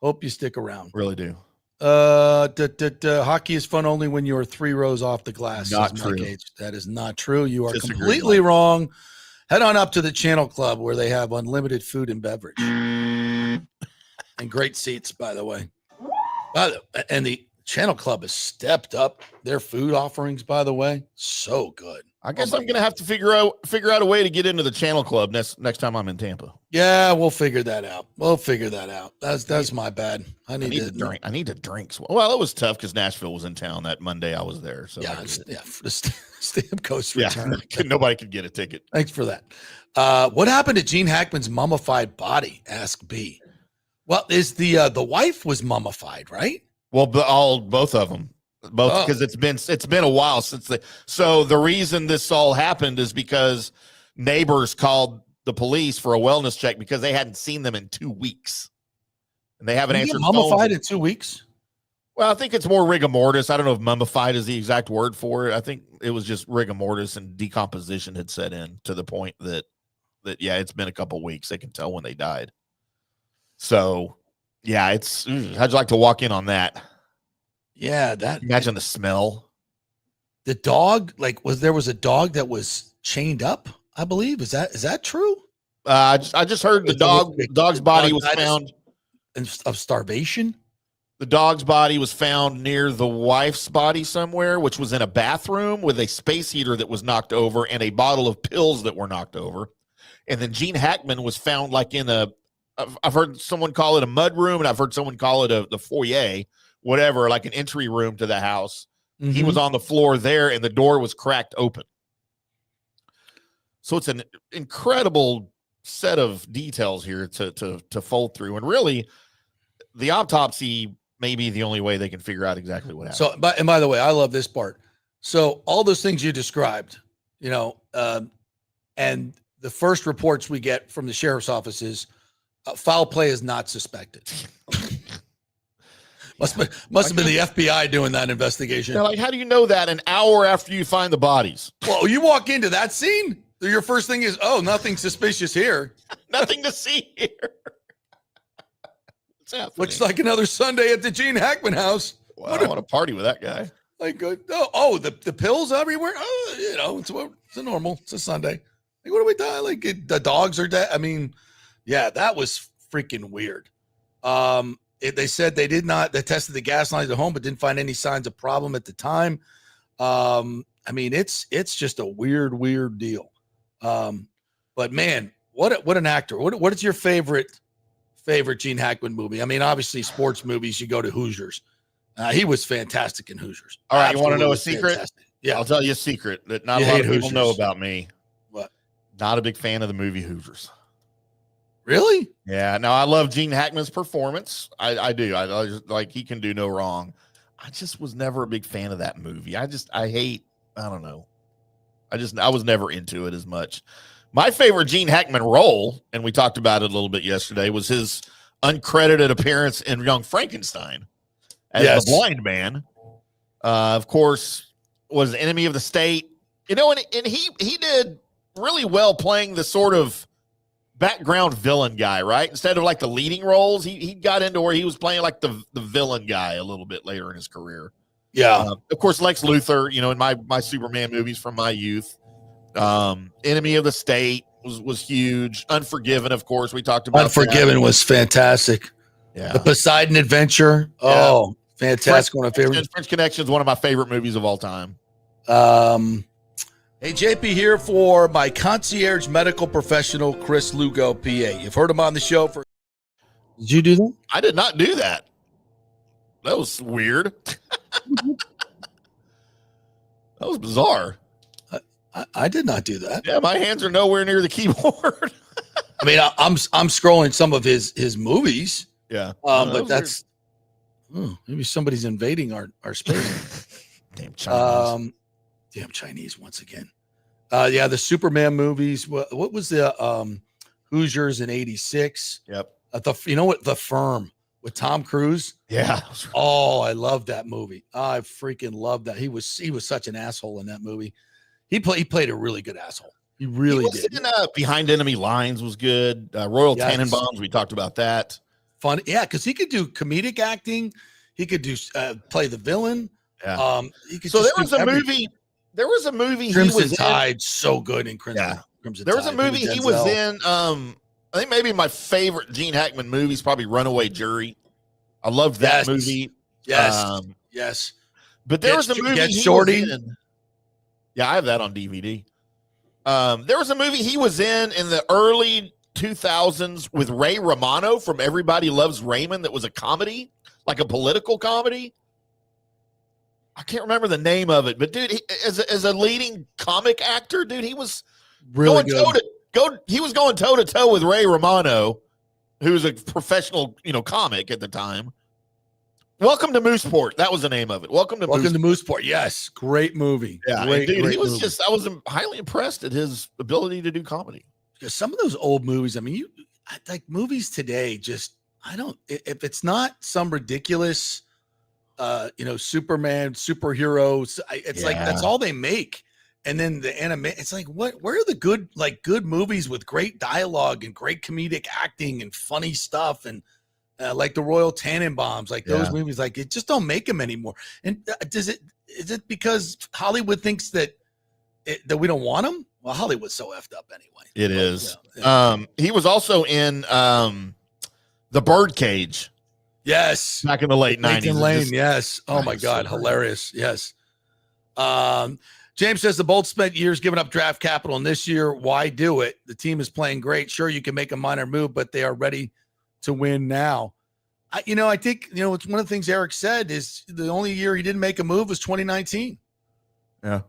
Hope you stick around. Really do. Hockey is fun only when you're 3 rows off the glass. Not true. That is not true. You are Disagree, completely Mike. wrong. Head on up to the Channel Club where they have unlimited food and beverage. And great seats, by the way. And the Channel Club has stepped up their food offerings, by the way. So good. I guess I'm going to have to figure out a way to get into the Channel Club next time I'm in Tampa. Yeah, we'll figure that out. That's my bad. I need to drink. I need to drink. Well, it was tough because Nashville was in town that Monday I was there. So for the Stamp Coast return. Nobody could get a ticket. Thanks for that. What happened to Gene Hackman's mummified body? Ask B. Well, is the wife was mummified, right? Well, both of them. Because it's been a while since so the reason this all happened is because neighbors called the police for a wellness check because they hadn't seen them in 2 weeks, and they haven't answered. Mummified in 2 weeks? Well, I think it's more rigor mortis. I don't know if mummified is the exact word for it. I think it was just rigor mortis and decomposition had set in to the point that it's been a couple weeks. They can tell when they died. So yeah, how'd you like to walk in on that? Yeah, imagine the smell. The dog, there was a dog that was chained up, I believe. Is that true? I just heard the dog's body was found of starvation. The dog's body was found near the wife's body somewhere, which was in a bathroom with a space heater that was knocked over and a bottle of pills that were knocked over. And then Gene Hackman was found I've heard someone call it a mud room, and I've heard someone call it the foyer. Whatever, like an entry room to the house. Mm-hmm. He was on the floor there and the door was cracked open. So it's an incredible set of details here to fold through. And really, the autopsy may be the only way they can figure out exactly what happened. So, by the way, I love this part. So all those things you described, and the first reports we get from the sheriff's office is foul play is not suspected. Must have been the FBI doing that investigation. How do you know that an hour after you find the bodies? Well, you walk into that scene, your first thing is, nothing suspicious here. Nothing to see here. What's happening? Looks like another Sunday at the Gene Hackman house. Well, I want to party with that guy. The pills everywhere. It's a normal. It's a Sunday. What are we doing? The dogs are dead. I mean, yeah, that was freaking weird. They said they tested the gas lines at home, but didn't find any signs of problem at the time. It's just a weird deal. But man, what an actor. What is your favorite Gene Hackman movie? I mean, obviously sports movies, you go to Hoosiers. He was fantastic in Hoosiers. All right. You want to know a secret? Fantastic. Yeah. I'll tell you a secret that not a lot of people know about me. What? Not a big fan of the movie Hoosiers. Really? Yeah. No, I love Gene Hackman's performance. I do. I just, he can do no wrong. I just was never a big fan of that movie. I don't know. I was never into it as much. My favorite Gene Hackman role, and we talked about it a little bit yesterday, was his uncredited appearance in Young Frankenstein as the blind man. Of course, was Enemy of the State. And he did really well playing the sort of background villain guy, right? Instead of the leading roles, he got into where he was playing the villain guy a little bit later in his career. Yeah. Of course, Lex Luthor, in my Superman movies from my youth. Enemy of the State was huge. Unforgiven, of course, we talked about. Unforgiven was fantastic. Yeah. The Poseidon Adventure. Yeah. Oh, fantastic. One of my favorites. French Connection is one of my favorite movies of all time. Hey, JP here for my concierge medical professional, Chris Lugo, PA. You've heard him on the show for. Did you do that? I did not do that. That was weird. That was bizarre. I did not do that. Yeah, my hands are nowhere near the keyboard. I mean, I'm scrolling some of his movies. Yeah, but that's maybe somebody's invading our space. Damn Chinese. Damn Chinese once again. Yeah, the Superman movies. What was the Hoosiers in '86? Yep. The Firm with Tom Cruise. Yeah. Oh, I love that movie. I freaking love that. He was such an asshole in that movie. He played a really good asshole. He really did. Behind Enemy Lines was good. Royal Tenenbaums, we talked about that. Fun, yeah, because he could do comedic acting. He could do play the villain. Yeah. There was a movie. There was a movie. Crimson Tide, so good in Crimson. Yeah. Crimson there was Tide, a movie he was in. I think maybe my favorite Gene Hackman movie is probably Runaway Jury. I loved that movie. Yes, yes. But there was a movie. Get Shorty. Yeah, I have that on DVD. There was a movie he was in the early 2000s with Ray Romano from Everybody Loves Raymond. That was a comedy, like a political comedy. I can't remember the name of it, but dude, as a leading comic actor, dude, he was really good. He was going toe to toe with Ray Romano, who was a professional, comic at the time. Welcome to Mooseport. That was the name of it. Welcome to Mooseport. Yes, great movie. Yeah, great he was movie. I was highly impressed at his ability to do comedy. Because some of those old movies, I mean, like movies today, if it's not some ridiculous, Superman, superheroes, it's like that's all they make. And then the anime, it's like, where are the good movies with great dialogue and great comedic acting and funny stuff and like the Royal Tenenbaums, like those movies, like it just don't make them anymore. And is it because Hollywood thinks that we don't want them? Well, Hollywood's so effed up anyway. It is. He was also in The Birdcage. Yes. Back in the late 90s. Lincoln Lane, yes. Oh my God, hilarious. Yes. James says the Bolts spent years giving up draft capital, and this year, why do it? The team is playing great. Sure, you can make a minor move, but they are ready to win now. I think, it's one of the things Eric said is the only year he didn't make a move was 2019. Yeah.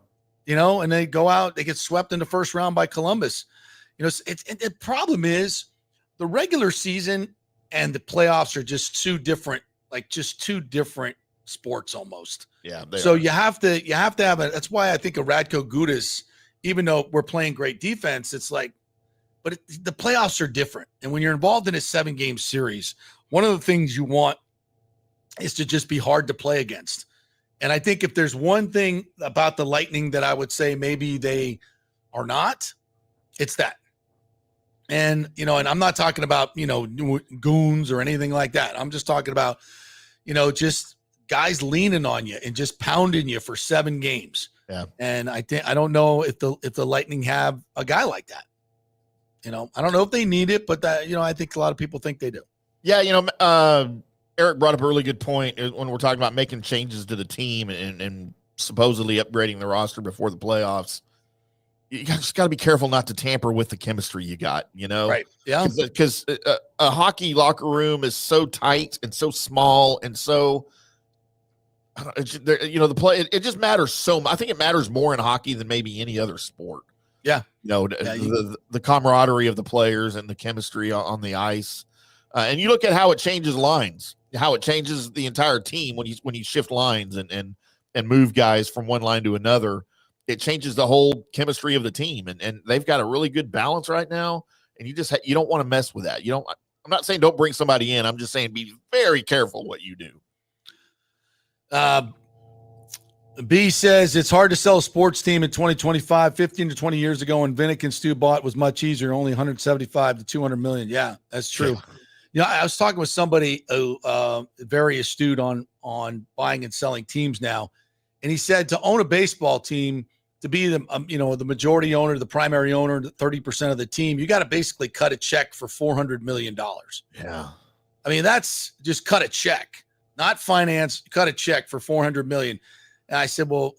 And they go out, they get swept in the first round by Columbus. The problem is the regular season and the playoffs are just two different sports almost. Yeah. So you have to have that's why I think a Radko Gudas, even though we're playing great defense, it's like, but the playoffs are different. And when you're involved in a 7-game series, one of the things you want is to just be hard to play against. And I think if there's one thing about the Lightning that I would say maybe they are not, it's that. And, and I'm not talking about, goons or anything like that. I'm just talking about, just guys leaning on you and just pounding you for 7 games. Yeah. And I don't know if the Lightning have a guy like that. I don't know if they need it, but that, I think a lot of people think they do. Yeah. Eric brought up a really good point when we're talking about making changes to the team and supposedly upgrading the roster before the playoffs. You just got to be careful not to tamper with the chemistry you got, Right. Yeah. Because a hockey locker room is so tight and so small and so, the play, it just matters so much. I think it matters more in hockey than maybe any other sport. Yeah. The camaraderie of the players and the chemistry on the ice. And you look at how it changes lines, how it changes the entire team when you shift lines and move guys from one line to another. It changes the whole chemistry of the team, and they've got a really good balance right now. And you don't want to mess with that. I'm not saying don't bring somebody in. I'm just saying be very careful what you do. B says it's hard to sell a sports team in 2025. 15 to 20 years ago, when Vinnick and Stu bought, was much easier. Only 175 to 200 million. Yeah, that's true. Yeah. I was talking with somebody who very astute on buying and selling teams now, and he said to own a baseball team, to be the majority owner, the primary owner, 30% of the team, you got to basically cut a check for $400 million. Yeah, I mean that's just cut a check, not finance. Cut a check for $400 million. And I said, well,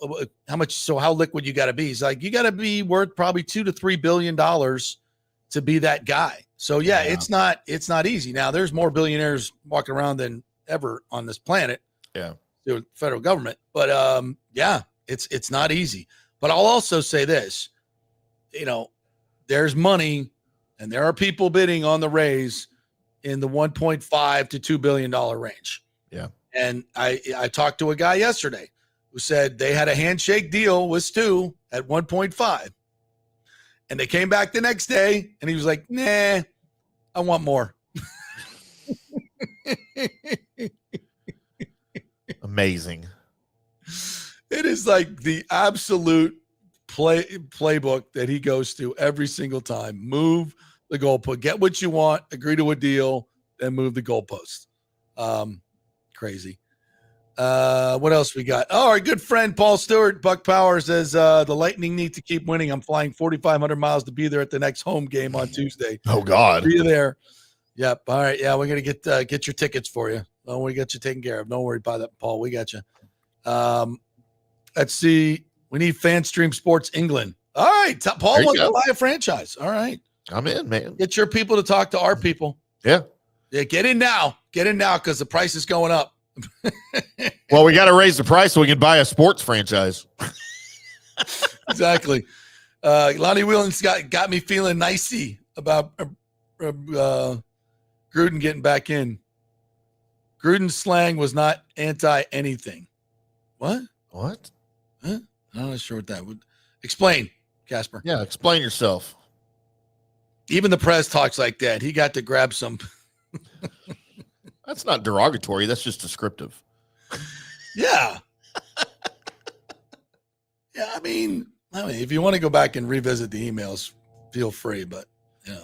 how much? So how liquid you got to be? He's like, you got to be worth probably $2 to $3 billion to be that guy. So yeah, it's not easy. Now there's more billionaires walking around than ever on this planet. Yeah. the federal government. But yeah, it's not easy. But I'll also say this, there's money and there are people bidding on the Rays in the 1.5 to $2 billion range. Yeah. And I talked to a guy yesterday who said they had a handshake deal with Stu at 1.5. And they came back the next day and he was like, nah, I want more. Amazing. It is like the absolute playbook that he goes through every single time. Move the goalpost, get what you want, agree to a deal, then move the goalpost. Crazy. What else we got? Oh, our good friend Paul Stewart, Buck Power, says the Lightning need to keep winning. I'm flying 4,500 miles to be there at the next home game on Tuesday. Oh God, be there. Yep. All right. Yeah, we're gonna get your tickets for you. Oh, we got you taken care of. Don't worry about that, Paul. We got you. Let's see. We need FanStream Sports England. All right. Paul wants to buy a franchise. All right. I'm in, man. Get your people to talk to our people. Yeah. Yeah. Get in now. Get in now because the price is going up. Well, we got to raise the price so we can buy a sports franchise. Exactly. Lonnie Whelan's got me feeling nicey about Gruden getting back in. Gruden's slang was not anti-anything. What? Huh? I'm not sure what that would explain, Casper. Yeah, explain yourself. Even the press talks like that. He got to grab some. That's not derogatory. That's just descriptive. Yeah. Yeah, I mean, if you want to go back and revisit the emails, feel free. But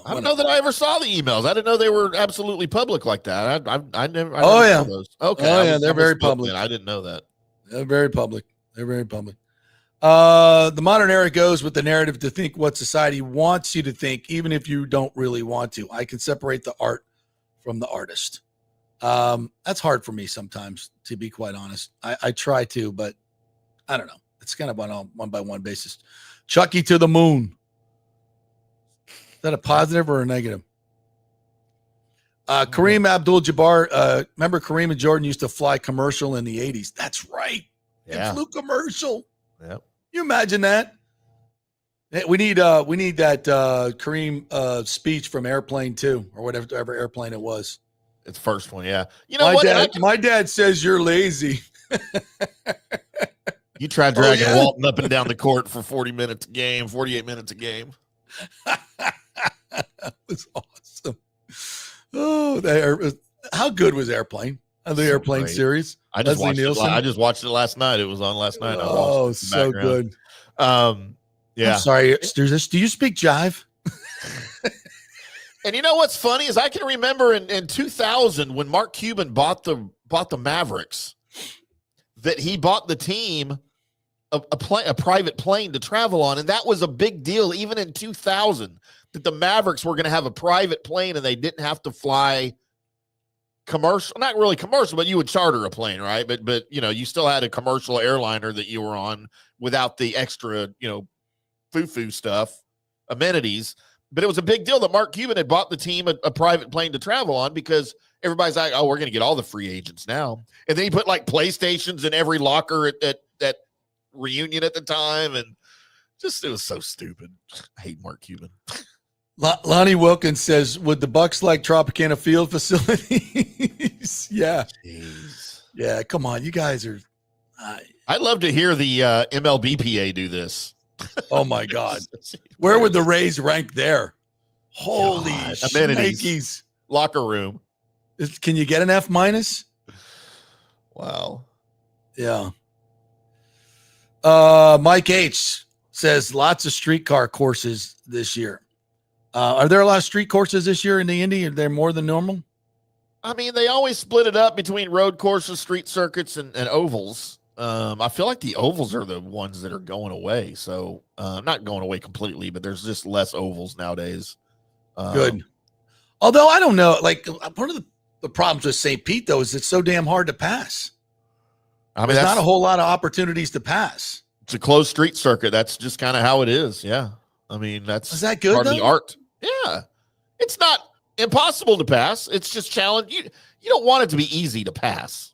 I don't know that I ever saw the emails. I didn't know they were absolutely public like that. I never. Oh yeah. Saw those. Okay. Oh yeah, they're very public. I didn't know that. They're very public. The modern era goes with the narrative to think what society wants you to think, even if you don't really want to. I can separate the art from the artist. That's hard for me sometimes, to be quite honest. I try to, but I don't know. It's kind of on a one-by-one basis. Chucky to the moon. Is that a positive or a negative? Kareem Abdul-Jabbar. Remember Kareem and Jordan used to fly commercial in the 80s. That's right. Yeah. It flew commercial. Yep. You imagine that? We need that Kareem speech from Airplane 2 or whatever airplane it was. It's the first one, yeah. You know My dad says you're lazy. You try dragging Walton up and down the court for 48 minutes a game. That was awesome. Oh, how good was Airplane? The Airplane great series. I just watched it last night. It was on last night. Oh, so good. Yeah. I'm sorry. Do you speak jive? And you know what's funny is I can remember in 2000 when Mark Cuban bought the Mavericks, that he bought the team a private plane to travel on, and that was a big deal even in 2000 that the Mavericks were going to have a private plane and they didn't have to fly commercial, not really commercial, but you would charter a plane, right? But you still had a commercial airliner that you were on without the extra foo-foo stuff, amenities. But it was a big deal that Mark Cuban had bought the team a private plane to travel on because everybody's like, oh, we're going to get all the free agents now. And then he put like PlayStations in every locker at that reunion at the time. And it was so stupid. I hate Mark Cuban. Lonnie Wilkins says, would the Bucs like Tropicana Field facilities? Yeah. Jeez. Yeah, come on. You guys are. I'd love to hear the MLBPA do this. Oh my God. Where would the Rays rank there? Holy amenities. Locker room. Can you get an F-? Wow. Yeah. Mike H says lots of streetcar courses this year. Are there a lot of street courses this year in the Indy? Are there more than normal? I mean, they always split it up between road courses, street circuits, and ovals. I feel like the ovals are the ones that are going away. So not going away completely, but there's just less ovals nowadays. Good. Although I don't know, like one of the problems with St. Pete though is it's so damn hard to pass. I mean, there's not a whole lot of opportunities to pass. It's a closed street circuit. That's just kind of how it is. Yeah. I mean, is that good? Part of the art. Yeah. It's not impossible to pass. It's just challenge. You don't want it to be easy to pass.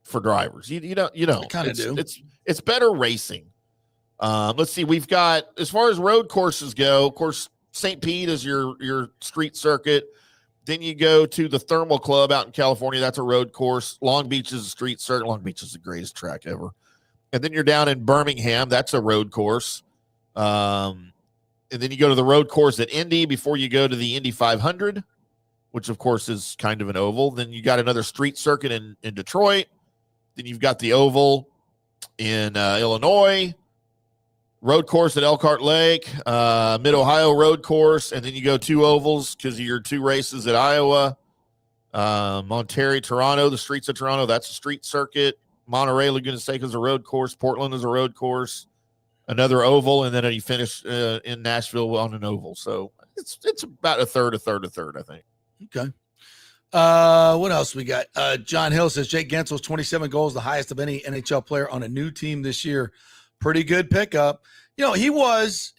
for drivers. You don't. Kind of do. It's better racing. Let's see. We've got, as far as road courses go, of course, St. Pete is your street circuit. Then you go to the Thermal Club out in California. That's a road course. Long Beach is a street circuit. Long Beach is the greatest track ever. And then you're down in Birmingham. That's a road course. And then you go to the road course at Indy before you go to the Indy 500, which, of course, is kind of an oval. Then you got another street circuit in Detroit. Then you've got the oval in Illinois. Road course at Elkhart Lake, Mid-Ohio road course, and then you go 2 ovals because of your 2 races at Iowa. Ontario, Toronto, the streets of Toronto, that's a street circuit. Monterey, Laguna Seca is a road course. Portland is a road course. Another oval, and then you finish in Nashville on an oval. So it's about a third, I think. Okay. What else we got? John Hill says Jake Gensel's 27 goals, the highest of any NHL player on a new team this year. Pretty good pickup. He was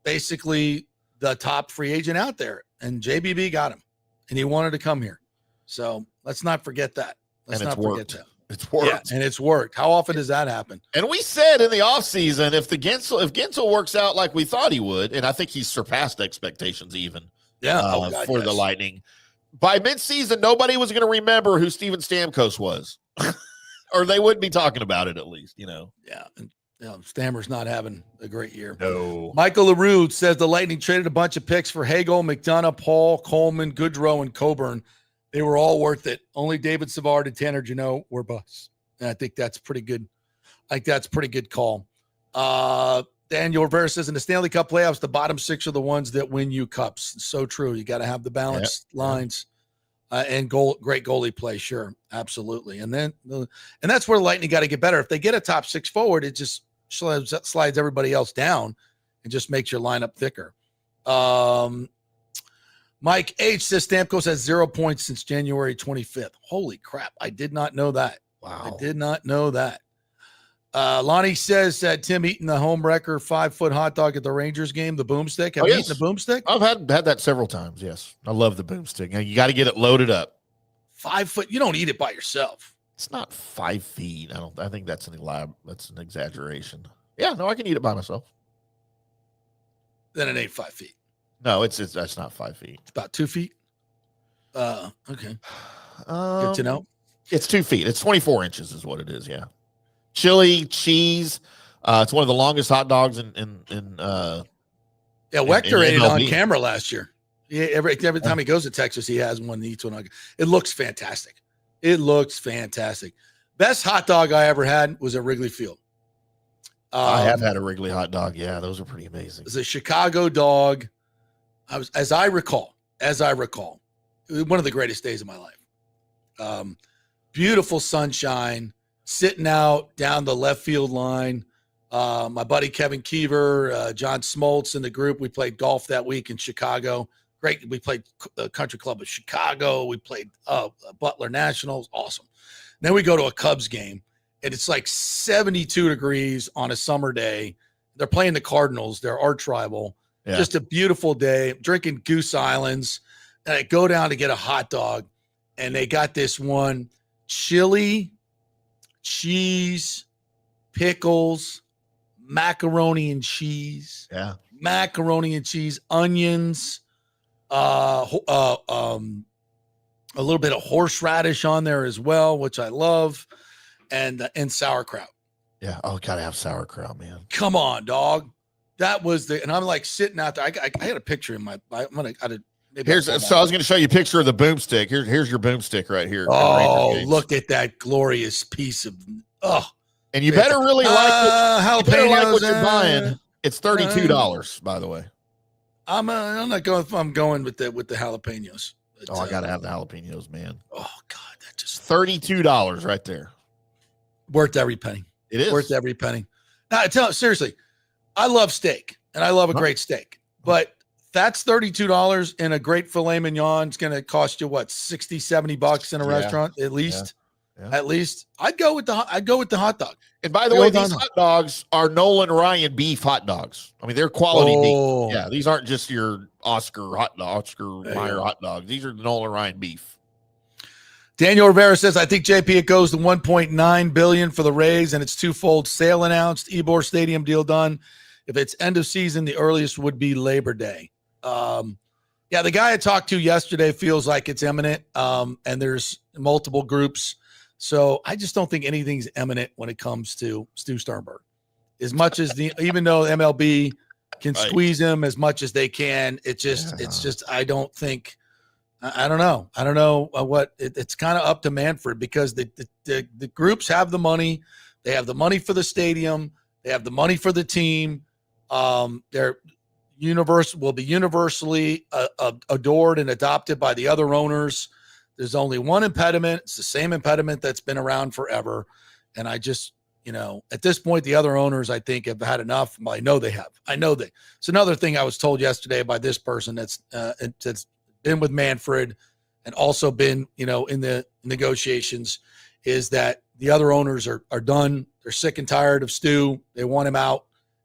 basically the top free agent out there, and JBB got him, and he wanted to come here. So let's not forget that. Let's not forget that. It's worked. Yeah, and it's worked. How often does that happen? And we said in the offseason, if Gensel works out like we thought he would, and I think he's surpassed expectations even for the Lightning, by midseason, nobody was going to remember who Steven Stamkos was. Or they would be talking about it at least, Yeah. And, Stammer's not having a great year. No. Michael LaRue says the Lightning traded a bunch of picks for Hagel, McDonough, Paul, Coleman, Goodrow, and Coburn. They were all worth it. Only David Savard and Tanner Jeannot were busts. And I think that's pretty good. Pretty good call. Daniel Rivera says in the Stanley Cup playoffs, the bottom 6 are the ones that win you cups. So true. You got to have the balanced lines. And great goalie play, sure, absolutely. And that's where the Lightning got to get better. If they get a top 6 forward, it just slides everybody else down and just makes your lineup thicker. Mike H says Stamkos has 0 points since January 25th. Holy crap! I did not know that. Wow, I did not know that. Lonnie says that Tim eating the home wrecker 5-foot hot dog at the Rangers game, the boomstick. Have you eaten the boomstick? I've had that several times. Yes, I love the boomstick. You got to get it loaded up. 5 foot. You don't eat it by yourself. It's not 5 feet. I think that's that's an exaggeration. Yeah, no, I can eat it by myself. Then it ain't 5 feet. No, that's not 5 feet. It's about 2 feet. Okay. Good to know. It's 2 feet. It's 24 inches is what it is. Yeah. Chili, cheese. It's one of the longest hot dogs in Wechter ate it on camera last year. Yeah, every time he goes to Texas, he has one and eats one. It looks fantastic. Best hot dog I ever had was at Wrigley Field. I have had a Wrigley hot dog. Yeah, those are pretty amazing. It's a Chicago dog. As I recall, one of the greatest days of my life. Beautiful sunshine. Sitting out down the left field line. My buddy Kevin Keever, John Smoltz in the group. We played golf that week in Chicago. Great. We played the Country Club of Chicago. We played Butler Nationals. Awesome. Then we go to a Cubs game, and it's like 72 degrees on a summer day. They're playing the Cardinals. They're arch rival. Yeah. Just a beautiful day. Drinking Goose Islands. And I go down to get a hot dog, and they got this one chili, cheese, pickles, macaroni and cheese. Yeah. Macaroni and cheese, onions, a little bit of horseradish on there as well, which I love, and sauerkraut. Yeah. Oh, gotta have sauerkraut, man. Come on, dog. That was and I'm like sitting out there. I had a picture in my. I was going to show you a picture of the boomstick. Here's your boomstick right here. Oh, look at that glorious piece of. Oh, and you better really like it. You better like what you're buying. It's $32, by the way. I'm not going. I'm going with the jalapenos. I gotta have the jalapenos, man. Oh God, that just $32 right there. Worth every penny. It is worth every penny. Now, seriously, I love steak and I love a great steak, but that's $32 and a great filet mignon. It's going to cost you what, $60-$70 in a restaurant at least. Yeah. At least I'd go with the hot dog. And by the way, these hot dogs are Nolan Ryan beef hot dogs. I mean, they're quality beef. Yeah, these aren't just your Oscar Mayer hot dogs. These are Nolan Ryan beef. Daniel Rivera says, I think, JP, it goes to $1.9 billion for the Rays, and it's twofold. Sale announced, Ybor Stadium deal done. If it's end of season, the earliest would be Labor Day. Yeah, the guy I talked to yesterday feels like it's imminent, and there's multiple groups. So I just don't think anything's imminent when it comes to Stu Sternberg. As much as even though MLB can squeeze him as much as they can, it's just I don't think. I don't know. I don't know what it's kind of up to Manfred, because the groups have the money. They have the money for the stadium. They have the money for the team. They're will be universally adored and adopted by the other owners. There's only one impediment. It's the same impediment that's been around forever. And I just, at this point, the other owners, I think, have had enough. Well, I know they have. It's another thing I was told yesterday by this person that's been with Manfred and also been, in the negotiations, is that the other owners are done. They're sick and tired of Stu. They want him out,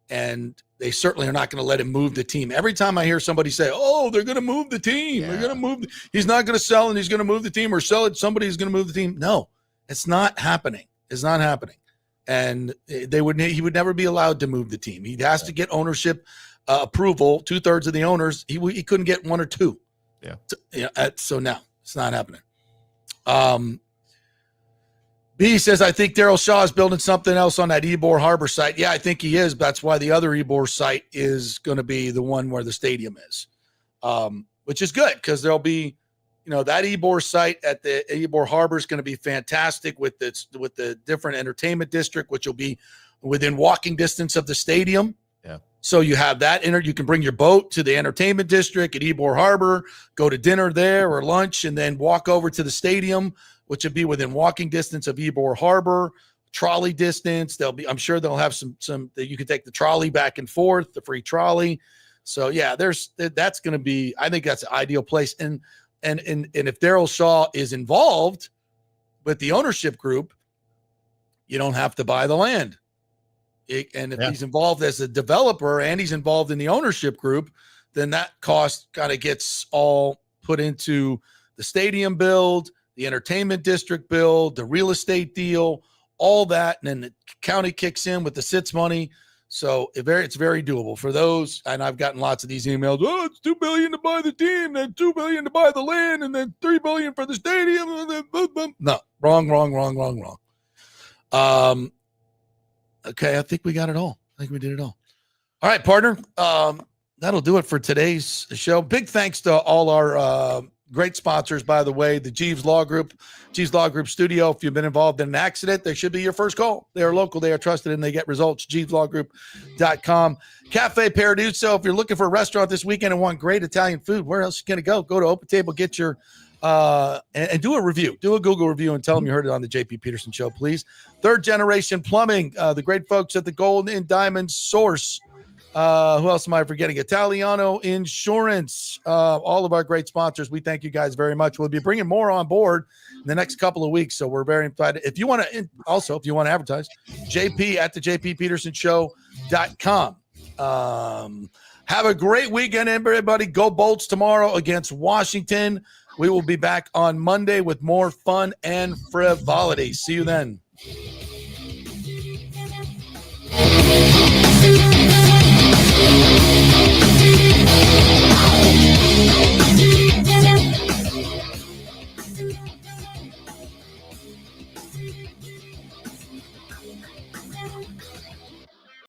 and they certainly are not going to let him move the team. Every time I hear somebody say, "Oh, they're going to move the team. They're going to move. He's not going to sell, and he's going to move the team, or sell it. Somebody's going to move the team." No, it's not happening. It's not happening. And he would never be allowed to move the team. He has to get ownership approval. 2/3 of the owners. He couldn't get 1 or 2. Yeah. So now it's not happening. B says, I think Daryl Shaw is building something else on that Ybor Harbor site. Yeah, I think he is. That's why the other Ybor site is going to be the one where the stadium is, which is good, because there'll be, that Ybor site at the Ybor Harbor is going to be fantastic with the different entertainment district, which will be within walking distance of the stadium. Yeah. So you have that you can bring your boat to the entertainment district at Ybor Harbor, go to dinner there or lunch, and then walk over to the stadium, which would be within walking distance of Ybor Harbor, trolley distance. I'm sure they'll have some that you can take the trolley back and forth, the free trolley. So yeah, that's going to be, I think that's an ideal place. And if Daryl Shaw is involved with the ownership group, you don't have to buy the land. And if he's involved as a developer and he's involved in the ownership group, then that cost kind of gets all put into the stadium build, the entertainment district build, the real estate deal, all that. And then the county kicks in with the SITS money. So it's very doable for those. And I've gotten lots of these emails. Oh, it's $2 billion to buy the team, then $2 billion to buy the land, and then $3 billion for the stadium. And then boom, boom. No, wrong. Okay, I think we got it all. I think we did it all. All right, partner. That'll do it for today's show. Big thanks to all our great sponsors, by the way, the Jeeves Law Group Studio. If you've been involved in an accident, they should be your first call. They are local, they are trusted, and they get results. JeevesLawGroup.com. Cafe Paradiso. If you're looking for a restaurant this weekend and want great Italian food, where else are you going to go? Go to Open Table, get your and do a review. Do a Google review and tell them you heard it on the JP Peterson Show, please. Third Generation Plumbing, the great folks at the Gold and Diamond Source. Who else am I forgetting? Italiano Insurance. All of our great sponsors. We thank you guys very much. We'll be bringing more on board in the next couple of weeks, so we're very excited. If you want to advertise, JP at the JPPetersonShow.com. Have a great weekend, everybody. Go Bolts tomorrow against Washington. We will be back on Monday with more fun and frivolity. See you then.